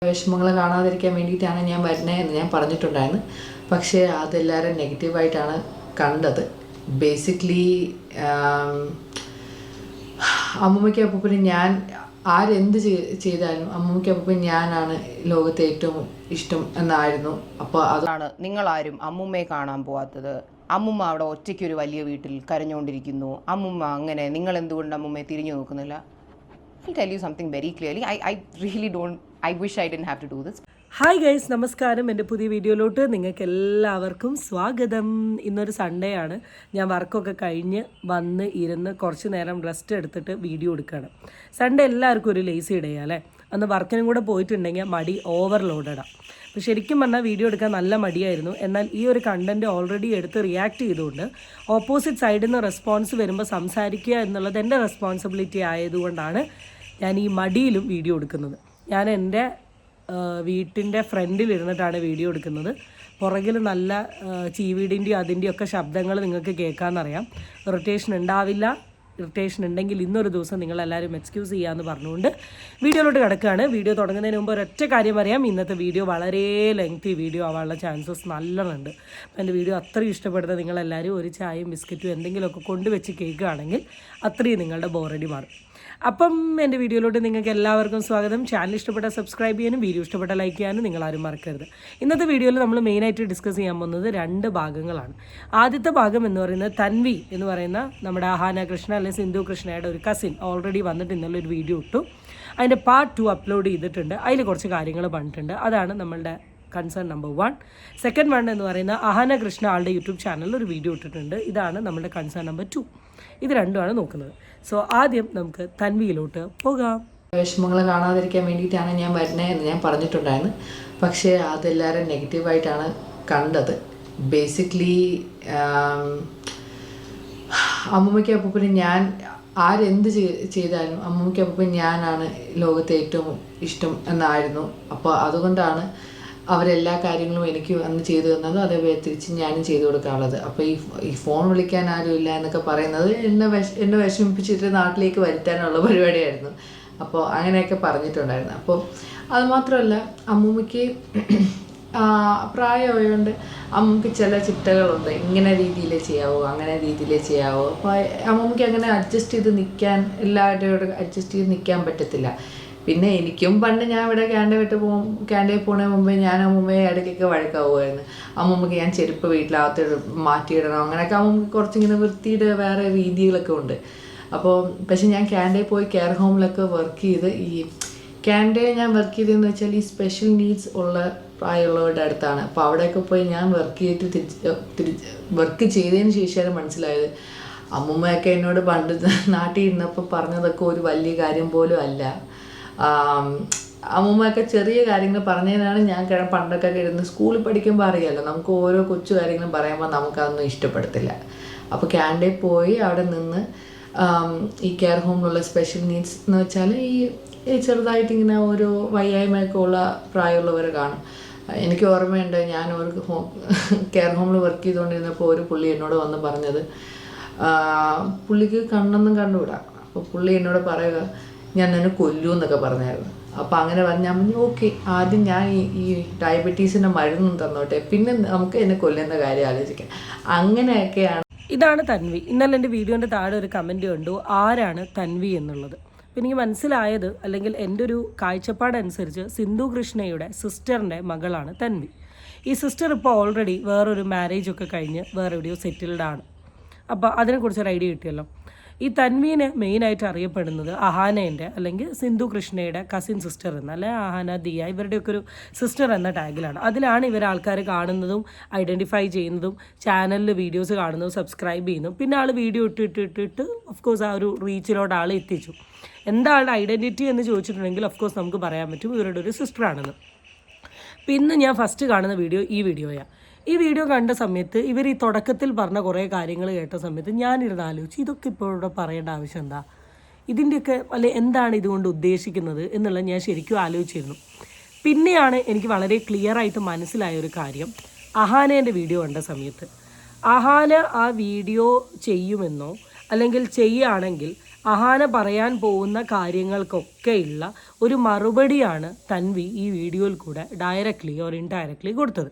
വിഷമങ്ങൾ കാണാതിരിക്കാൻ വേണ്ടിയിട്ടാണ് ഞാൻ വരുന്നതെന്ന് ഞാൻ പറഞ്ഞിട്ടുണ്ടായിരുന്നു. പക്ഷേ അതെല്ലാവരും നെഗറ്റീവായിട്ടാണ് കണ്ടത്. ബേസിക്കലി അമ്മൂമ്മയ്ക്ക് അപ്പൂപ്പന് ഞാൻ ആരെന്ത് ചെയ്താലും അമ്മൂമ്മയ്ക്ക് അപ്പൂപ്പൻ ഞാനാണ് ലോകത്തെ ഏറ്റവും ഇഷ്ടം എന്നായിരുന്നു. അപ്പോൾ അതാണ് നിങ്ങളാരും അമ്മൂമ്മയെ കാണാൻ പോവാത്തത്. അമ്മൂമ്മ അവിടെ ഒറ്റയ്ക്കൊരു വലിയ വീട്ടിൽ കരഞ്ഞുകൊണ്ടിരിക്കുന്നു. അമ്മൂമ്മ അങ്ങനെ നിങ്ങൾ എന്തുകൊണ്ട് അമ്മൂമ്മയെ തിരിഞ്ഞു നോക്കുന്നില്ല? I'll tell you something very clearly. I really don't. I wish I didn't have to do this. Hi guys, നമസ്കാരം. എൻ്റെ പുതിയ വീഡിയോയിലോട്ട് നിങ്ങൾക്ക് എല്ലാവർക്കും സ്വാഗതം. ഇന്നൊരു സൺഡേ ആണ്. ഞാൻ വർക്കൊക്കെ കഴിഞ്ഞ് വന്ന് ഇരുന്ന് കുറച്ച് നേരം റെസ്റ്റ് എടുത്തിട്ട് വീഡിയോ എടുക്കുകയാണ്. സൺഡേ എല്ലാവർക്കും ഒരു ലേസി ഡേ അല്ലേ? അന്ന് വർക്കിനും കൂടെ പോയിട്ടുണ്ടെങ്കിൽ മടി ഓവർലോഡഡാണ്. അപ്പോൾ ശരിക്കും പറഞ്ഞാൽ വീഡിയോ എടുക്കാൻ നല്ല മടിയായിരുന്നു. എന്നാൽ ഈ ഒരു കണ്ടൻറ്റ് ഓൾറെഡി എടുത്ത് റിയാക്ട് ചെയ്തുകൊണ്ട് ഓപ്പോസിറ്റ് സൈഡിൽ നിന്ന് റെസ്പോൺസ് വരുമ്പോൾ സംസാരിക്കുക എന്നുള്ളത് എൻ്റെ റെസ്പോൺസിബിലിറ്റി ആയതുകൊണ്ടാണ് ഞാൻ ഈ മടിയിലും വീഡിയോ എടുക്കുന്നത്. ഞാൻ എൻ്റെ വീട്ടിൻ്റെ ഫ്രണ്ടിലിരുന്നിട്ടാണ് വീഡിയോ എടുക്കുന്നത്. പുറകിൽ നല്ല ചീവീടിൻ്റെയും അതിൻ്റെയും ഒക്കെ ശബ്ദങ്ങൾ നിങ്ങൾക്ക് കേൾക്കാമെന്നറിയാം. ഇറിറ്റേഷൻ ഉണ്ടാവില്ല. ഇറിറ്റേഷൻ ഉണ്ടെങ്കിൽ ഇന്നൊരു ദിവസം നിങ്ങളെല്ലാവരും എക്സ്ക്യൂസ് ചെയ്യാമെന്ന് പറഞ്ഞുകൊണ്ട് വീഡിയോയിലോട്ട് കിടക്കുകയാണ്. വീഡിയോ തുടങ്ങുന്നതിന് മുമ്പ് ഒരൊറ്റ കാര്യം പറയാം. ഇന്നത്തെ വീഡിയോ വളരെ ലെങ്തി വീഡിയോ ആവാനുള്ള ചാൻസസ് നല്ലോണമുണ്ട്. അപ്പോൾ എൻ്റെ വീഡിയോ അത്രയും ഇഷ്ടപ്പെടുന്ന നിങ്ങളെല്ലാവരും ഒരു ചായയും ബിസ്ക്കറ്റും എന്തെങ്കിലുമൊക്കെ കൊണ്ടുവച്ച് കേൾക്കുകയാണെങ്കിൽ അത്രയും നിങ്ങളുടെ ബോറടി മാറും. അപ്പം എൻ്റെ വീഡിയോയിലോട്ട് നിങ്ങൾക്ക് എല്ലാവർക്കും സ്വാഗതം. ചാനൽ ഇഷ്ടപ്പെട്ടാൽ സബ്സ്ക്രൈബ് ചെയ്യാനും വീഡിയോ ഇഷ്ടപ്പെട്ടാൽ ലൈക്ക് ചെയ്യാനും നിങ്ങളാരും മറക്കരുത്. ഇന്നത്തെ വീഡിയോയിൽ നമ്മൾ മെയിനായിട്ട് ഡിസ്കസ് ചെയ്യാൻ പോകുന്നത് 2 ഭാഗങ്ങളാണ്. ആദ്യത്തെ ഭാഗം എന്ന് പറയുന്നത് തൻവി എന്ന് പറയുന്ന നമ്മുടെ അഹാന കൃഷ്ണ അല്ലെങ്കിൽ സിന്ധു കൃഷ്ണയുടെ ഒരു കസിൻ ഓൾറെഡി വന്നിട്ട് ഇന്നുള്ളൊരു വീഡിയോ ഇട്ടു. അതിൻ്റെ പാർട്ട് 2 അപ്ലോഡ് ചെയ്തിട്ടുണ്ട്. അതിൽ കുറച്ച് കാര്യങ്ങൾ പറഞ്ഞിട്ടുണ്ട്. അതാണ് നമ്മളുടെ കൺസേൺ നമ്പർ 1. സെക്കൻഡ് വൺ എന്ന് പറയുന്ന അഹാന കൃഷ്ണ ആളുടെ യൂട്യൂബ് ചാനലിൽ ഒരു വീഡിയോ ഇട്ടിട്ടുണ്ട്. ഇതാണ് നമ്മുടെ കൺസേൺ നമ്പർ 2. ഇത് രണ്ടുമാണ് നോക്കുന്നത്. സോ ആദ്യം നമുക്ക് തൻവിയിലോട്ട് പോകാം. വിഷമങ്ങൾ കാണാതിരിക്കാൻ വേണ്ടിയിട്ടാണ് ഞാൻ വരുന്നതെന്ന് ഞാൻ പറഞ്ഞിട്ടുണ്ടായിരുന്നു. പക്ഷേ അതെല്ലാവരും നെഗറ്റീവായിട്ടാണ് കണ്ടത്. ബേസിക്കലി അമ്മൂമ്മയ്ക്ക് അപ്പൂപ്പന് ഞാൻ ആരെന്ത് ചെയ്താലും അമ്മൂമ്മയ്ക്ക് അപ്പൂപ്പൻ ഞാനാണ് ലോകത്തെ ഏറ്റവും ഇഷ്ടം എന്നായിരുന്നു. അപ്പോൾ അതുകൊണ്ടാണ് അവരെല്ലാ കാര്യങ്ങളും എനിക്ക് അന്ന് ചെയ്തു തന്നതും അതേപോലെ തിരിച്ച് ഞാനും ചെയ്തു കൊടുക്കാറുള്ളത്. അപ്പോൾ ഈ ഫോൺ വിളിക്കാൻ ആരുമില്ല എന്നൊക്കെ പറയുന്നത് എന്നെ വിഷമിപ്പിച്ചിട്ട് നാട്ടിലേക്ക് വരുത്താനുള്ള പരിപാടിയായിരുന്നു. അപ്പോൾ അങ്ങനെയൊക്കെ പറഞ്ഞിട്ടുണ്ടായിരുന്നു. അപ്പോൾ അതുമാത്രമല്ല, അമ്മൂമ്മയ്ക്ക് പ്രായമായതുകൊണ്ട് അമ്മൂമ്മയ്ക്ക് ചില ചിട്ടകളുണ്ട്. ഇങ്ങനെ രീതിയിൽ ചെയ്യാവോ, അങ്ങനെ രീതിയിൽ ചെയ്യാവോ. അപ്പോൾ അമ്മൂമ്മയ്ക്ക് അങ്ങനെ അഡ്ജസ്റ്റ് ചെയ്ത് നിൽക്കാൻ, എല്ലാവരുടെയോട് അഡ്ജസ്റ്റ് ചെയ്ത് നിൽക്കാൻ പറ്റത്തില്ല. പിന്നെ എനിക്കും പണ്ട് ഞാൻ ഇവിടെ ക്യാൻഡയിൽ പോകുന്നതിന് മുമ്പ് ഞാൻ അമ്മൂമ്മയെ ഇടയ്ക്കൊക്കെ വഴക്കാവുമായിരുന്നു. അമ്മൂമ്മയ്ക്ക് ഞാൻ ചെരുപ്പ് വീട്ടിലകത്ത് മാറ്റിയിടണം, അങ്ങനെയൊക്കെ അമ്മൂമ്മക്ക് കുറച്ചിങ്ങനെ വൃത്തിയുടെ വേറെ രീതികളൊക്കെ ഉണ്ട്. അപ്പോൾ പക്ഷെ ഞാൻ ക്യാൻഡയിൽ പോയി കെയർ ഹോമിലൊക്കെ വർക്ക് ചെയ്ത്, ഈ ക്യാൻഡയിൽ ഞാൻ വർക്ക് ചെയ്തതെന്ന് വെച്ചാൽ ഈ സ്പെഷ്യൽ നീഡ്സ് ഉള്ള പ്രായമുള്ളവരുടെ അടുത്താണ്. അപ്പോൾ അവിടെയൊക്കെ പോയി ഞാൻ വർക്ക് ചെയ്തതിന് ശേഷമാണ് മനസ്സിലായത് അമ്മൂമ്മയൊക്കെ എന്നോട് പണ്ട് നാട്ടിൽ ഇരുന്നപ്പോൾ പറഞ്ഞതൊക്കെ ഒരു വലിയ കാര്യം പോലും അല്ല. അമ്മൂമ്മയൊക്കെ ചെറിയ കാര്യങ്ങൾ പറഞ്ഞതിനാണ് ഞാൻ പണ്ടൊക്കെ ഇരുന്ന് സ്കൂളിൽ പഠിക്കുമ്പോൾ അറിയാമല്ലോ, നമുക്ക് ഓരോ കൊച്ചു കാര്യങ്ങളും പറയുമ്പോൾ നമുക്കതൊന്നും ഇഷ്ടപ്പെടത്തില്ല. അപ്പോൾ ക്യാൻഡയിൽ പോയി അവിടെ നിന്ന് ഈ കെയർ ഹോമിലുള്ള സ്പെഷ്യൽ നീഡ്സ് എന്ന് വെച്ചാൽ ഈ ചെറുതായിട്ട് ഇങ്ങനെ ഓരോ വയ്യായ്മയൊക്കെ ഉള്ള പ്രായമുള്ളവരെ കാണും. എനിക്ക് ഓർമ്മയുണ്ട്, ഞാൻ ഒരു കെയർ ഹോമിൽ വർക്ക് ചെയ്തുകൊണ്ടിരുന്നപ്പോൾ ഒരു പുള്ളി എന്നോട് വന്ന് പറഞ്ഞത്, പുള്ളിക്ക് കണ്ണൊന്നും കണ്ടുകൂടാ. അപ്പോൾ പുള്ളി എന്നോട് പറയുക, ഞാൻ നിന്നെ കൊല്ലൂ എന്നൊക്കെ പറഞ്ഞായിരുന്നു. അപ്പോൾ അങ്ങനെ പറഞ്ഞാൽ ഞാൻ ഓക്കെ, ആദ്യം ഞാൻ ഈ ഡയബറ്റീസിൻ്റെ മരുന്നും തന്നോട്ടെ, പിന്നെ നമുക്ക് എന്നെ കൊല്ലുന്ന കാര്യം ആലോചിക്കാം. അങ്ങനെയൊക്കെയാണ്. ഇതാണ് തൻവി. ഇന്നലെ എൻ്റെ വീഡിയോൻ്റെ താഴെ ഒരു കമൻറ്റ് കണ്ടു, ആരാണ് തൻവി എന്നുള്ളത്. അപ്പോൾ എനിക്ക് മനസ്സിലായത്, അല്ലെങ്കിൽ എൻ്റെ ഒരു കാഴ്ചപ്പാടനുസരിച്ച് സിന്ധു കൃഷ്ണയുടെ സിസ്റ്ററിൻ്റെ മകളാണ് തൻവി. ഈ സിസ്റ്റർ ഇപ്പോൾ ഓൾറെഡി വേറൊരു മാരേജൊക്കെ കഴിഞ്ഞ് വേറെ എവിടെയോ സെറ്റിൽഡാണ്. അപ്പോൾ അതിനെക്കുറിച്ചൊരു ഐഡിയ കിട്ടിയല്ലോ. ഈ തൻവീനെ മെയിനായിട്ട് അറിയപ്പെടുന്നത് അഹാനേൻ്റെ അല്ലെങ്കിൽ സിന്ധു കൃഷ്ണയുടെ കസിൻ സിസ്റ്റർ എന്ന, അല്ലെ അഹാന ദിയ, ഇവരുടെയൊക്കെ ഒരു സിസ്റ്റർ എന്ന ടാഗിലാണ്. അതിലാണ് ഇവർ ആൾക്കാർ കാണുന്നതും ഐഡൻറ്റിഫൈ ചെയ്യുന്നതും ചാനലിൽ വീഡിയോസ് കാണുന്നതും സബ്സ്ക്രൈബ് ചെയ്യുന്നതും. പിന്നെ ആൾ വീഡിയോ ഇട്ടിട്ട് ഓഫ്കോഴ്സ് ആ ഒരു റീച്ചിലോട്ട് ആൾ എത്തിച്ചു. എന്താ ആളുടെ ഐഡൻറ്റിറ്റി എന്ന് ചോദിച്ചിട്ടുണ്ടെങ്കിൽ ഓഫ്കോഴ്സ് നമുക്ക് പറയാൻ പറ്റും ഇവരുടെ ഒരു സിസ്റ്ററാണെന്ന്. പിന്നെ ഞാൻ ഫസ്റ്റ് കാണുന്ന വീഡിയോ ഈ വീഡിയോയാണ്. ഈ വീഡിയോ കണ്ട സമയത്ത് ഇവർ ഈ തുടക്കത്തിൽ പറഞ്ഞ കുറേ കാര്യങ്ങൾ കേട്ട സമയത്ത് ഞാനിരുന്ന് ആലോചിച്ചു, ഇതൊക്കെ ഇപ്പോൾ ഇവിടെ പറയേണ്ട ആവശ്യം എന്താ, ഇതിൻ്റെയൊക്കെ അല്ലെ എന്താണ് ഇതുകൊണ്ട് ഉദ്ദേശിക്കുന്നത് എന്നുള്ളത് ഞാൻ ശരിക്കും ആലോചിച്ചിരുന്നു. പിന്നെയാണ് എനിക്ക് വളരെ ക്ലിയറായിട്ട് മനസ്സിലായ ഒരു കാര്യം, അഹാനേൻ്റെ വീഡിയോ കണ്ട സമയത്ത് അഹാന ആ വീഡിയോ ചെയ്യുമെന്നോ അല്ലെങ്കിൽ ചെയ്യുകയാണെങ്കിൽ അഹാന പറയാൻ പോകുന്ന കാര്യങ്ങൾക്കൊക്കെയുള്ള ഒരു മറുപടിയാണ് തൻവി ഈ വീഡിയോയിൽ കൂടെ ഡയറക്റ്റ്ലി ഓർ ഇൻഡയറക്റ്റ്ലി കൊടുത്തത്.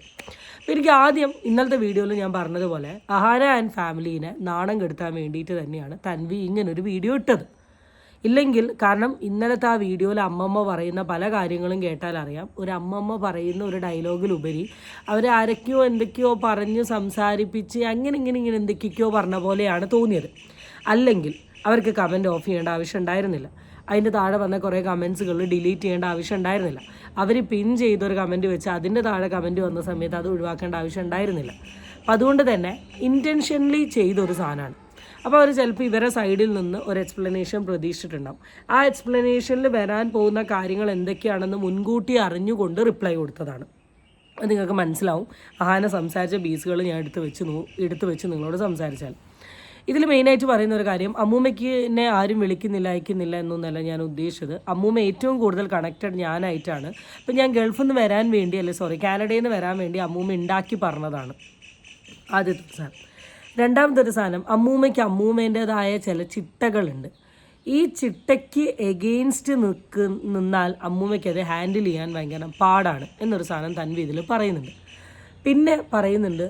അപ്പോൾ എനിക്ക് ആദ്യം ഇന്നലത്തെ വീഡിയോയിൽ ഞാൻ പറഞ്ഞതുപോലെ അഹാന ആൻഡ് ഫാമിലീനെ നാണം കെടുത്താൻ വേണ്ടിയിട്ട് തന്നെയാണ് തൻവി ഇങ്ങനൊരു വീഡിയോ ഇട്ടത്. ഇല്ലെങ്കിൽ കാരണം ഇന്നലത്തെ ആ വീഡിയോയിൽ അമ്മമ്മ പറയുന്ന പല കാര്യങ്ങളും കേട്ടാൽ അറിയാം, ഒരു അമ്മമ്മ പറയുന്ന ഒരു ഡയലോഗിലുപരി അവർ ആരൊക്കെയോ എന്തൊക്കെയോ പറഞ്ഞ് സംസാരിപ്പിച്ച് അങ്ങനെ ഇങ്ങനെ എന്തൊക്കെയോ പറഞ്ഞ പോലെയാണ് തോന്നിയത്. അല്ലെങ്കിൽ അവർക്ക് കമൻറ്റ് ഓഫ് ചെയ്യേണ്ട ആവശ്യം ഉണ്ടായിരുന്നില്ല. അതിൻ്റെ താഴെ വന്ന കുറേ കമൻസുകൾ ഡിലീറ്റ് ചെയ്യേണ്ട ആവശ്യം ഉണ്ടായിരുന്നില്ല. അവർ പിൻ ചെയ്തൊരു കമൻറ്റ് വെച്ച് അതിൻ്റെ താഴെ കമൻറ്റ് വന്ന സമയത്ത് അത് ഒഴിവാക്കേണ്ട ആവശ്യം ഉണ്ടായിരുന്നില്ല. അപ്പം അതുകൊണ്ട് തന്നെ ഇൻറ്റൻഷനലി ചെയ്തൊരു സാധനമാണ്. അപ്പോൾ അവർ ചിലപ്പോൾ ഇവരെ സൈഡിൽ നിന്ന് ഒരു എക്സ്പ്ലനേഷൻ പ്രതീക്ഷിച്ചിട്ടുണ്ടാവും. ആ എക്സ്പ്ലനേഷനിൽ വരാൻ പോകുന്ന കാര്യങ്ങൾ എന്തൊക്കെയാണെന്ന് മുൻകൂട്ടി അറിഞ്ഞുകൊണ്ട് റിപ്ലൈ കൊടുത്തതാണ്. അത് നിങ്ങൾക്ക് മനസ്സിലാവും. അഹാന സംസാരിച്ച ബീസുകൾ ഞാൻ എടുത്ത് വെച്ച് നിങ്ങളോട് സംസാരിച്ചാൽ. ഇതിൽ മെയിനായിട്ട് പറയുന്ന ഒരു കാര്യം, അമ്മൂമ്മയ്ക്ക് എന്നെ ആരും വിളിക്കുന്നില്ല അയക്കുന്നില്ല എന്നൊന്നല്ല ഞാൻ ഉദ്ദേശിച്ചത്. അമ്മൂമ്മ ഏറ്റവും കൂടുതൽ കണക്റ്റഡ് ഞാനായിട്ടാണ്. അപ്പം ഞാൻ ഗൾഫിൽ നിന്ന് വരാൻ വേണ്ടി കാനഡയിൽ നിന്ന് വരാൻ വേണ്ടി അമ്മൂമ്മ ഉണ്ടാക്കി പറഞ്ഞതാണ് ആദ്യത്തെ സാധനം. രണ്ടാമത്തെ ഒരു സാധനം, അമ്മൂമ്മയ്ക്ക് അമ്മൂമ്മേൻ്റേതായ ചില ചിട്ടകളുണ്ട്. ഈ ചിട്ടയ്ക്ക് എഗെയിൻസ്റ്റ് നിന്നാൽ അമ്മൂമ്മയ്ക്ക് അത് ഹാൻഡിൽ ചെയ്യാൻ ഭയങ്കര പാടാണ് എന്നൊരു സാധനം തൻവി ഇതിൽ പറയുന്നുണ്ട്. പിന്നെ പറയുന്നുണ്ട്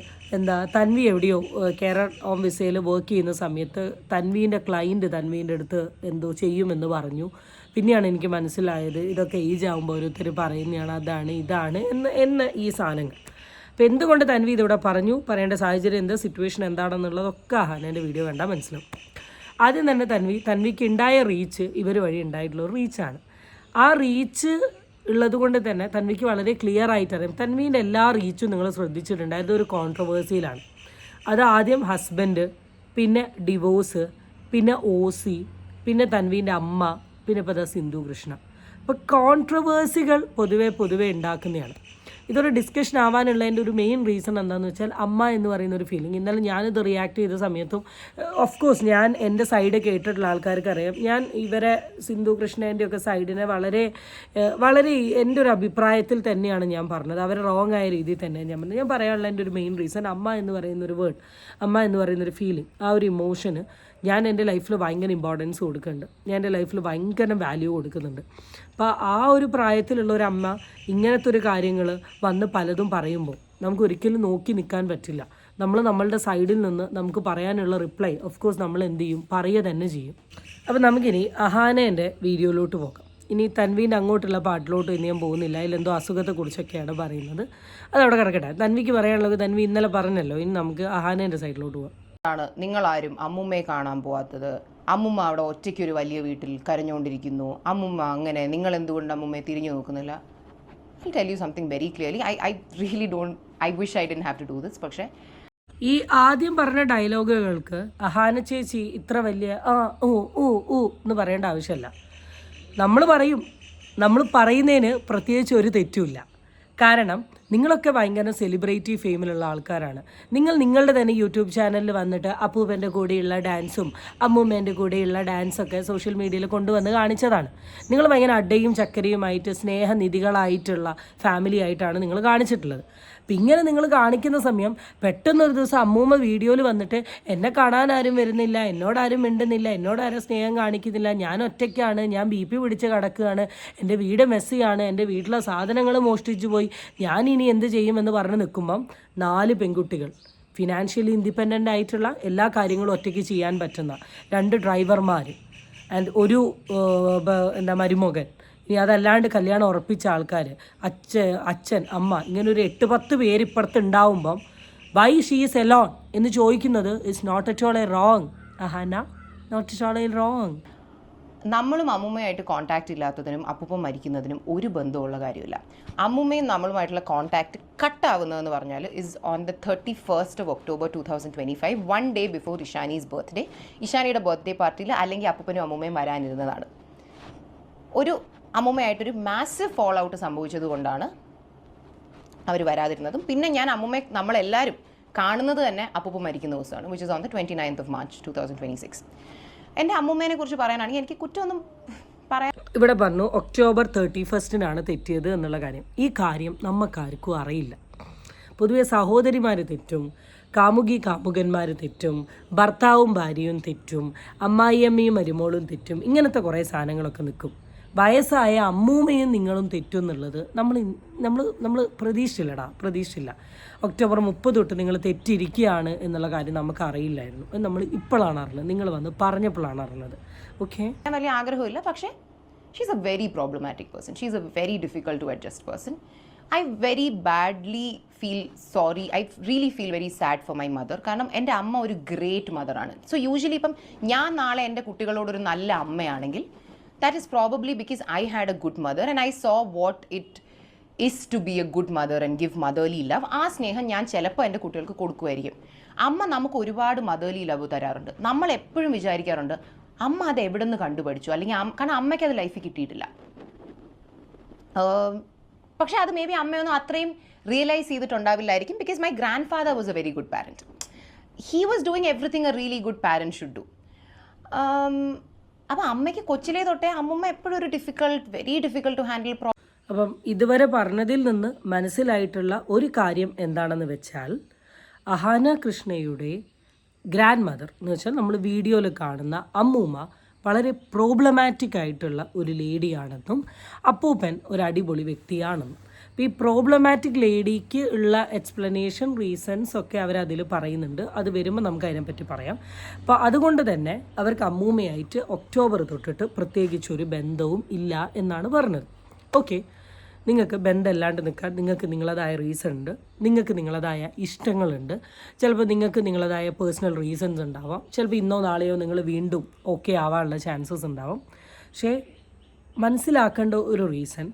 തൻവി എവിടെയോ കേരള ഓഫീസിൽ വർക്ക് ചെയ്യുന്ന സമയത്ത് തൻവീൻ്റെ ക്ലൈൻറ്റ് തൻവീൻ്റെ അടുത്ത് എന്തോ ചെയ്യുമെന്ന് പറഞ്ഞു. പിന്നെയാണ് എനിക്ക് മനസ്സിലായത് ഇതൊക്കെ ഏജ് ആകുമ്പോൾ ഓരോരുത്തർ പറയുന്നതാണ് അതാണ് ഇതാണ് എന്ന് ഈ സാധനങ്ങൾ. അപ്പോൾ എന്തുകൊണ്ട് തൻവി ഇതിവിടെ പറയേണ്ട സാഹചര്യം എന്താ, സിറ്റുവേഷൻ എന്താണെന്നുള്ളതൊക്കെ അഹാനേൻ്റെ വീഡിയോ കണ്ടാൽ മനസ്സിലാവും. ആദ്യം തന്നെ തൻവിക്ക് ഉണ്ടായ റീച്ച് ഇവർ വഴി ഉണ്ടായിട്ടുള്ള റീച്ചാണ്. ആ റീച്ച് ഉള്ളത് കൊണ്ട് തന്നെ തൻവിക്ക് വളരെ ക്ലിയർ ആയിട്ടറിയാം. തൻവീൻ്റെ എല്ലാ റീച്ചും നിങ്ങൾ ശ്രദ്ധിച്ചിട്ടുണ്ട്, അതൊരു കോൺട്രവേഴ്സിയിലാണ്. അത് ആദ്യം ഹസ്ബൻഡ്, പിന്നെ ഡിവോഴ്സ്, പിന്നെ OC, പിന്നെ തൻവീൻ്റെ അമ്മ, പിന്നെ ഇപ്പോൾ സിന്ധു കൃഷ്ണ. അപ്പോൾ കോൺട്രവേഴ്സികൾ പൊതുവേ ഉണ്ടാക്കുന്നതാണ്. ഇതൊരു ഡിസ്കഷൻ ആവാനുള്ളതിൻ്റെ ഒരു മെയിൻ റീസൺ എന്താണെന്ന് വെച്ചാൽ അമ്മ എന്ന് പറയുന്ന ഒരു ഫീലിംഗ്. ഇന്നലെ ഞാനിത് റിയാക്ട് ചെയ്ത സമയത്തും ഓഫ് കോഴ്സ് ഞാൻ എൻ്റെ സൈഡ് കേട്ടിട്ടുള്ള ആൾക്കാർക്ക് അറിയാം, ഞാൻ ഇവരെ സിന്ധു കൃഷ്ണേൻ്റെയൊക്കെ സൈഡിനെ വളരെ എൻ്റെ ഒരു അഭിപ്രായത്തിൽ തന്നെയാണ് ഞാൻ പറഞ്ഞത്. അവർ റോങ് ആയ രീതിയിൽ തന്നെയാണ് ഞാൻ പറഞ്ഞത്. ഞാൻ പറയാനുള്ള എൻ്റെ ഒരു മെയിൻ റീസൺ അമ്മ എന്ന് പറയുന്നൊരു വേർഡ്, അമ്മ എന്ന് പറയുന്നൊരു ഫീലിംഗ്, ആ ഒരു ഇമോഷന് ഞാൻ എൻ്റെ ലൈഫിൽ ഭയങ്കര ഇമ്പോർട്ടൻസ് കൊടുക്കുന്നുണ്ട്. ഞാൻ എൻ്റെ ലൈഫിൽ ഭയങ്കര വാല്യൂ കൊടുക്കുന്നുണ്ട്. അപ്പോൾ ആ ഒരു പ്രായത്തിലുള്ള ഒരു അമ്മ ഇങ്ങനത്തെ ഒരു കാര്യങ്ങൾ വന്ന് പലതും പറയുമ്പോൾ നമുക്ക് ഒരിക്കലും നോക്കി നിൽക്കാൻ പറ്റില്ല. നമ്മളുടെ സൈഡിൽ നിന്ന് നമുക്ക് പറയാനുള്ള റിപ്ലൈ ഓഫ് കോഴ്സ് നമ്മൾ എന്ത് ചെയ്യും, പറയുക തന്നെ ചെയ്യും. അപ്പോൾ നമുക്കിനി അഹാനേൻ്റെ വീഡിയോയിലോട്ട് പോകാം. ഇനി തൻവീൻ്റെ അങ്ങോട്ടുള്ള പാട്ടിലോട്ട് ഇനി ഞാൻ പോകുന്നില്ല. അതിലെന്തോ അസുഖത്തെക്കുറിച്ചൊക്കെയാണ് പറയുന്നത്, അതവിടെ കിടക്കട്ടെ. തൻവിക്ക് പറയാനുള്ളത് തൻവി ഇന്നലെ പറഞ്ഞല്ലോ. ഇനി നമുക്ക് അഹാനേൻ്റെ സൈഡിലോട്ട് പോകാം. ആണ് നിങ്ങളാരും അമ്മുമ്മയെ കാണാൻ പോവാത്തത്, അമ്മുമ്മ അവിടെ ഒറ്റയ്ക്കൊരു വലിയ വീട്ടിൽ കരഞ്ഞുകൊണ്ടിരിക്കുന്നു, അമ്മുമ്മ അങ്ങനെ, നിങ്ങൾ എന്തുകൊണ്ട് അമ്മുമ്മയെ തിരിഞ്ഞു നോക്കുന്നില്ല. I tell you something very clearly, I really I wish I didn't have to do this. പക്ഷേ ഈ ആദ്യം പറഞ്ഞ ഡയലോഗുകൾക്ക് അഹാന ചേച്ചി ഇത്ര വലിയ എന്ന് പറയേണ്ട ആവശ്യമില്ല. നമ്മൾ പറയുന്നതിന് പ്രത്യേകിച്ച് ഒരു തെറ്റുമില്ല. കാരണം നിങ്ങളൊക്കെ ഭയങ്കര സെലിബ്രിറ്റി ഫെയിമിലുള്ള ആൾക്കാരാണ്. നിങ്ങളുടെ തന്നെ യൂട്യൂബ് ചാനലിൽ വന്നിട്ട് അപ്പൂപ്പൻ്റെ കൂടെയുള്ള ഡാൻസും അമ്മൂമ്മേൻ്റെ കൂടെയുള്ള ഡാൻസൊക്കെ സോഷ്യൽ മീഡിയയിൽ കൊണ്ടുവന്ന് കാണിച്ചതാണ്. നിങ്ങൾ ഭയങ്കര അഡയും ചക്കരയുമായിട്ട് സ്നേഹനിധികളായിട്ടുള്ള ഫാമിലി ആയിട്ടാണ് നിങ്ങൾ കാണിച്ചിട്ടുള്ളത്. അപ്പം ഇങ്ങനെ നിങ്ങൾ കാണിക്കുന്ന സമയം പെട്ടെന്നൊരു ദിവസം അമ്മൂമ്മ വീഡിയോയിൽ വന്നിട്ട് എന്നെ കാണാൻ ആരും വരുന്നില്ല, എന്നോടാരും മിണ്ടുന്നില്ല, എന്നോടാരും സ്നേഹം കാണിക്കുന്നില്ല, ഞാൻ ഒറ്റയ്ക്കാണ്, ഞാൻ BP പിടിച്ച് കിടക്കുകയാണ്, എൻ്റെ വീട് മെസ്സിയാണ്, എൻ്റെ വീട്ടിലെ സാധനങ്ങൾ മോഷ്ടിച്ചു പോയി, ഞാൻ ഇനി എന്ത് ചെയ്യുമെന്ന് പറഞ്ഞ് നിൽക്കുമ്പം 4 പെൺകുട്ടികൾ ഫിനാൻഷ്യലി ഇൻഡിപെൻഡൻ്റ് ആയിട്ടുള്ള എല്ലാ കാര്യങ്ങളും ഒറ്റയ്ക്ക് ചെയ്യാൻ പറ്റുന്ന 2 ഡ്രൈവർമാർ ആൻഡ് ഒരു മരുമകൻ, ഇനി അതല്ലാണ്ട് കല്യാണം ഉറപ്പിച്ച ആൾക്കാർ, അച്ഛൻ അമ്മ, ഇങ്ങനെ ഒരു 8-10 പേര് ഇപ്പുറത്ത് ഉണ്ടാവുമ്പം വൈ ഷീ ഈസ് എലോൺ എന്ന് ചോദിക്കുന്നത് is not at all a wrong. Ahana, not at all a wrong. നമ്മളും അമ്മുമ്മയായിട്ട് കോൺടാക്റ്റ് ഇല്ലാത്തതിനും അപ്പൂപ്പൻ മരിക്കുന്നതിനും ഒരു ബന്ധമുള്ള കാര്യമില്ല. അമ്മുമ്മയും നമ്മളുമായിട്ടുള്ള കോൺടാക്റ്റ് കട്ടാവുന്നതെന്ന് പറഞ്ഞാൽ is on the 31st of October 2025, 1 day before Ishani's birthday. ഇഷാനിയുടെ ബർത്ത്ഡേ പാർട്ടിയിൽ അല്ലെങ്കിൽ അപ്പൂപ്പനും അമ്മുമ്മയും വരാനിരുന്നതാണ്. ഒരു അമ്മുമ്മയായിട്ടൊരു മാസീവ് ഫോൾ ഔട്ട് സംഭവിച്ചത് കൊണ്ടാണ് അവർ വരാതിരുന്നതും. പിന്നെ ഞാൻ നമ്മളെല്ലാവരും കാണുന്നത് തന്നെ അപ്പൂപ്പൻ മരിക്കുന്ന ദിവസമാണ്, which is on the 29th of March 2026. എൻ്റെ അമ്മൂമ്മേനെ കുറിച്ച് പറയാനാണെങ്കിൽ എനിക്ക് കുറ്റമൊന്നും പറയാൻ. ഇവിടെ പറഞ്ഞു October 31st തെറ്റിയത് എന്നുള്ള കാര്യം. ഈ കാര്യം നമുക്കാർക്കും അറിയില്ല. പൊതുവെ സഹോദരിമാർ തെറ്റും, കാമുകന്മാർ തെറ്റും, ഭർത്താവും ഭാര്യയും തെറ്റും, അമ്മായിയമ്മയും മരുമോളും തെറ്റും, ഇങ്ങനത്തെ കുറേ സാധനങ്ങളൊക്കെ നിൽക്കും. വയസ്സായ അമ്മൂമ്മയും നിങ്ങളും തെറ്റും എന്നുള്ളത് നമ്മൾ പ്രതീക്ഷിച്ചില്ല. ഒക്ടോബർ 30 തൊട്ട് നിങ്ങൾ തെറ്റിയിരിക്കുകയാണ് എന്നുള്ള കാര്യം നമുക്ക് അറിയില്ലായിരുന്നു. നമ്മൾ ഇപ്പോഴാണ് അറിഞ്ഞത്, നിങ്ങൾ വന്ന് പറഞ്ഞപ്പോഴാണ് അറിഞ്ഞത്. ഓക്കെ, വലിയ ആഗ്രഹമില്ല, പക്ഷേ she's a very problematic person. She's a very difficult to adjust person. I very badly feel sorry, I really feel very sad for my mother. കാരണം എൻ്റെ അമ്മ ഒരു ഗ്രേറ്റ് മദറാണ്. സോ യൂഷ്വലി ഇപ്പം ഞാൻ നാളെ എൻ്റെ കുട്ടികളോടൊരു നല്ല അമ്മയാണെങ്കിൽ that is probably because I had a good mother and I saw what it is to be a good mother and give motherly love. ആ സ്നേഹം ഞാൻ ചിലപ്പോൾ എൻ്റെ കുട്ടികൾക്ക് കൊടുക്കുമായിരിക്കും. അമ്മ നമുക്ക് ഒരുപാട് മദർലി ലവ് തരാറുണ്ട്. നമ്മൾ എപ്പോഴും വിചാരിക്കാറുണ്ട് അമ്മ അത് എവിടെ നിന്ന് കണ്ടുപഠിച്ചു, അല്ലെങ്കിൽ കാരണം അമ്മയ്ക്ക് അത് ലൈഫിൽ കിട്ടിയിട്ടില്ല. പക്ഷേ അത് മേ ബി അമ്മയൊന്നും അത്രയും റിയലൈസ് ചെയ്തിട്ടുണ്ടാവില്ലായിരിക്കും. Because my grandfather was a very good parent. He was doing everything a really good parent should do. അപ്പം അമ്മയ്ക്ക് കൊച്ചിലേ തൊട്ടേ അമ്മമ്മ എപ്പോഴും ഒരു വെരി ഡിഫിക്കൽട്ട് ടു ഹാൻഡിൽ അപ്പം ഇതുവരെ പറഞ്ഞതിൽ നിന്ന് മനസ്സിലായിട്ടുള്ള ഒരു കാര്യം എന്താണെന്ന് വെച്ചാൽ, അഹാന കൃഷ്ണയുടെ ഗ്രാൻഡ് മദർ എന്ന് വെച്ചാൽ നമ്മൾ വീഡിയോയിൽ കാണുന്ന അമ്മൂമ്മ വളരെ പ്രോബ്ലമാറ്റിക് ആയിട്ടുള്ള ഒരു ലേഡിയാണെന്നും അപ്പൂപ്പൻ ഒരു അടിപൊളി വ്യക്തിയാണെന്നും. അപ്പോൾ ഈ പ്രോബ്ലമാറ്റിക് ലേഡിക്ക് ഉള്ള എക്സ്പ്ലനേഷൻ, റീസൺസ് ഒക്കെ അവരതിൽ പറയുന്നുണ്ട്. അത് വരുമ്പോൾ നമുക്ക് അതിനെപ്പറ്റി പറയാം. അപ്പോൾ അതുകൊണ്ട് തന്നെ അവർക്ക് അമ്മൂമ്മയായിട്ട് ഒക്ടോബർ തൊട്ടിട്ട് പ്രത്യേകിച്ചൊരു ബന്ധവും ഇല്ല എന്നാണ് പറഞ്ഞത്. ഓക്കെ, നിങ്ങൾക്ക് ബന്ധമില്ലാണ്ട് നിൽക്കാൻ നിങ്ങൾക്ക് നിങ്ങളതായ റീസൺ ഉണ്ട്, നിങ്ങൾക്ക് നിങ്ങളതായ ഇഷ്ടങ്ങളുണ്ട്. ചിലപ്പോൾ നിങ്ങൾക്ക് നിങ്ങളതായ പേഴ്സണൽ റീസൺസ് ഉണ്ടാവാം. ചിലപ്പോൾ ഇന്നോ നാളെയോ നിങ്ങൾ വീണ്ടും ഓക്കെ ആവാനുള്ള ചാൻസസ് ഉണ്ടാവും. പക്ഷേ മനസ്സിലാക്കേണ്ട ഒരു റീസൺ,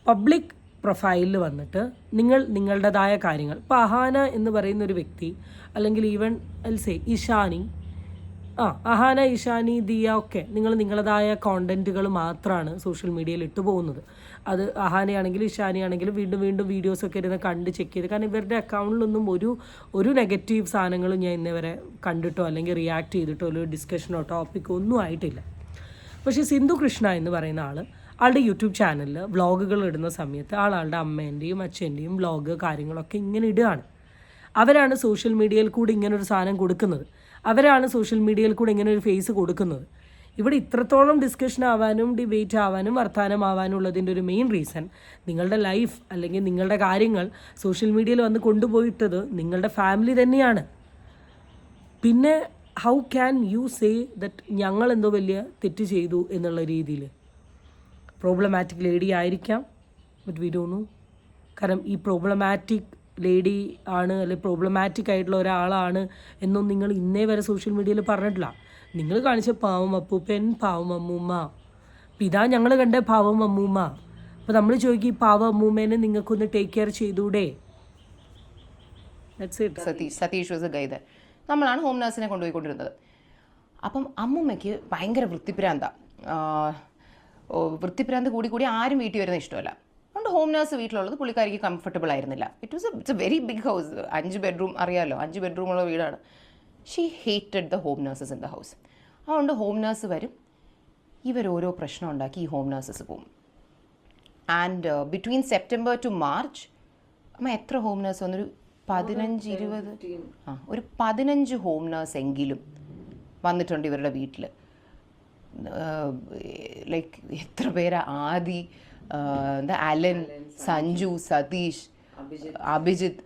പബ്ലിക് പ്രൊഫൈലിൽ വന്നിട്ട് നിങ്ങളുടേതായ കാര്യങ്ങൾ, ഇപ്പോൾ അഹാന എന്ന് പറയുന്ന ഒരു വ്യക്തി, അല്ലെങ്കിൽ ഈവൻ എൽസേ ഇഷാനി, അഹാന, ഇഷാനി, ദിയ ഒക്കെ നിങ്ങളുടേതായ കോണ്ടൻറ്റുകൾ മാത്രമാണ് സോഷ്യൽ മീഡിയയിൽ ഇട്ട് പോകുന്നത്. അത് അഹാനയാണെങ്കിലും ഇഷാനിയാണെങ്കിലും വീണ്ടും വീണ്ടും വീഡിയോസൊക്കെ ഇരുന്ന് കണ്ട് ചെക്ക് ചെയ്ത്, കാരണം ഇവരുടെ അക്കൗണ്ടിലൊന്നും ഒരു നെഗറ്റീവ് സാധനങ്ങളും ഞാൻ ഇന്നേ വരെ കണ്ടിട്ടോ അല്ലെങ്കിൽ റിയാക്ട് ചെയ്തിട്ടോ ഒരു ഡിസ്കഷനോ ടോപ്പിക്കോ ഒന്നും ആയിട്ടില്ല. പക്ഷേ സിന്ധു കൃഷ്ണ എന്ന് പറയുന്ന ആളുടെ യൂട്യൂബ് ചാനലിൽ വ്ളോഗുകൾ ഇടുന്ന സമയത്ത് ആളുടെ അമ്മേൻ്റെയും അച്ഛൻ്റെയും വ്ളോഗ് കാര്യങ്ങളൊക്കെ ഇങ്ങനെ ഇടുകയാണ്. അവരാണ് സോഷ്യൽ മീഡിയയിൽ കൂടി ഇങ്ങനൊരു സാധനം കൊടുക്കുന്നത്. അവരാണ് സോഷ്യൽ മീഡിയയിൽ കൂടി ഇങ്ങനെ ഒരു ഫേസ് കൊടുക്കുന്നത്. ഇവിടെ ഇത്രത്തോളം ഡിസ്കഷൻ ആവാനും ഡിബേറ്റ് ആവാനും വർത്തമാനമാവാനും ഉള്ളതിൻ്റെ ഒരു മെയിൻ റീസൺ, നിങ്ങളുടെ ലൈഫ് അല്ലെങ്കിൽ നിങ്ങളുടെ കാര്യങ്ങൾ സോഷ്യൽ മീഡിയയിൽ വന്ന് കൊണ്ടുപോയിട്ടത് നിങ്ങളുടെ ഫാമിലി തന്നെയാണ്. പിന്നെ how can you say that ഞങ്ങളെന്തോ വലിയ തെറ്റ് ചെയ്തു എന്നുള്ള രീതിയിൽ? പ്രോബ്ലമാറ്റിക് ലേഡി ആയിരിക്കാം, ബട്ട് വി ഡോണ്ട് നോ. കാരണം ഈ പ്രോബ്ലമാറ്റിക് ലേഡി ആണ് അല്ലെങ്കിൽ പ്രോബ്ലമാറ്റിക് ആയിട്ടുള്ള ഒരാളാണ് എന്നും നിങ്ങൾ ഇന്നേ വരെ സോഷ്യൽ മീഡിയയിൽ പറഞ്ഞിട്ടില്ല. നിങ്ങൾ കാണിച്ച പാവം അപ്പൂപ്പൻ, പാവം അമ്മൂമ്മ, ഇതാ ഞങ്ങൾ കണ്ട പാവം അമ്മൂമ്മ. അപ്പോൾ നമ്മൾ ചോദിക്കും, ഈ പാവം അമ്മൂമ്മേനെ നിങ്ങൾക്കൊന്ന് ടേക്ക് കെയർ ചെയ്തൂടെ? Satish was a guy there. നമ്മളാണ് ഹോം നഴ്സിനെ കൊണ്ടുപോയിക്കൊണ്ടിരുന്നത്. അപ്പം അമ്മൂമ്മയ്ക്ക് ഭയങ്കര വൃത്തിപ്രാന്ത് കൂടി ആരും വീട്ടിൽ വരുന്ന ഇഷ്ടമല്ല. അതുകൊണ്ട് ഹോം നേഴ്സ് വീട്ടിലുള്ളത് പുള്ളിക്കാരിക്ക് കംഫർട്ടബിൾ ആയിരുന്നില്ല. It's a very big house, 5 bedroom, അറിയാമല്ലോ, 5 ബെഡ്റൂമുള്ള വീടാണ്. She hated the home nurses in the house. അതുകൊണ്ട് ഹോം നേഴ്സ് വരും, ഇവരോരോ പ്രശ്നം ഉണ്ടാക്കി ഈ ഹോം നേഴ്സസ് പോവും. And between September to March അമ്മ എത്ര ഹോം നേഴ്സ് വന്നൊരു 15-20 ഒരു 15 ഹോം നേഴ്സ് എങ്കിലും വന്നിട്ടുണ്ട് ഇവരുടെ വീട്ടിൽ. ലൈക്ക് എത്ര പേരാ, ആദി, അലൻ, സഞ്ജു, സതീഷ്, അഭിജിത്ത്,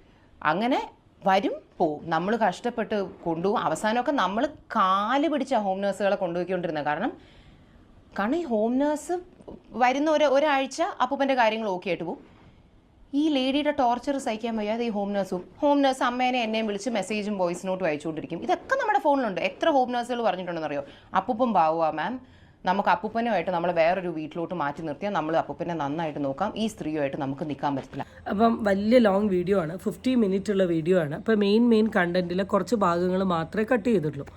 അങ്ങനെ വരും പോവും. നമ്മൾ കഷ്ടപ്പെട്ട് കൊണ്ടുപോകും. അവസാനമൊക്കെ നമ്മൾ കാല് പിടിച്ച ഹോം നേഴ്സുകളെ കൊണ്ടുപോയിക്കൊണ്ടിരുന്നത്. കാരണം ഈ ഹോം നേഴ്സ് വരുന്ന ഒരാഴ്ച അപ്പൂപ്പൻ്റെ കാര്യങ്ങൾ ഓക്കെ ആയിട്ട് പോകും. ഈ ലേഡിയുടെ ടോർച്ചർ സഹിക്കാൻ വയ്യാതെ ഈ ഹോം നേഴ്സ് അമ്മേനെ എന്നെയും വിളിച്ച് മെസ്സേജും വോയിസ് നോട്ടും അയച്ചുകൊണ്ടിരിക്കും. ഇതൊക്കെ നമ്മുടെ ഫോണിലുണ്ട്. എത്ര ഹോം നേഴ്സുകൾ പറഞ്ഞിട്ടുണ്ടെന്നറിയോ, അപ്പൂപ്പൻ പാവുക മാം, നമുക്ക് അപ്പൂപ്പനുമായിട്ട് നമ്മൾ വേറൊരു വീട്ടിലോട്ട് മാറ്റി നിർത്തിയാൽ നമ്മൾ അപ്പൂപ്പനെ നന്നായിട്ട് നോക്കാം, ഈ സ്ത്രീയുമായിട്ട് നമുക്ക് നിൽക്കാൻ പറ്റില്ല. അപ്പം വലിയ ലോങ് വീഡിയോ ആണ്, 50 മിനിറ്റ് ഉള്ള വീഡിയോ ആണ്. അപ്പോൾ മെയിൻ കണ്ടൻറ്റിലെ കുറച്ച് ഭാഗങ്ങൾ മാത്രമേ കട്ട് ചെയ്തിട്ടുള്ളൂ.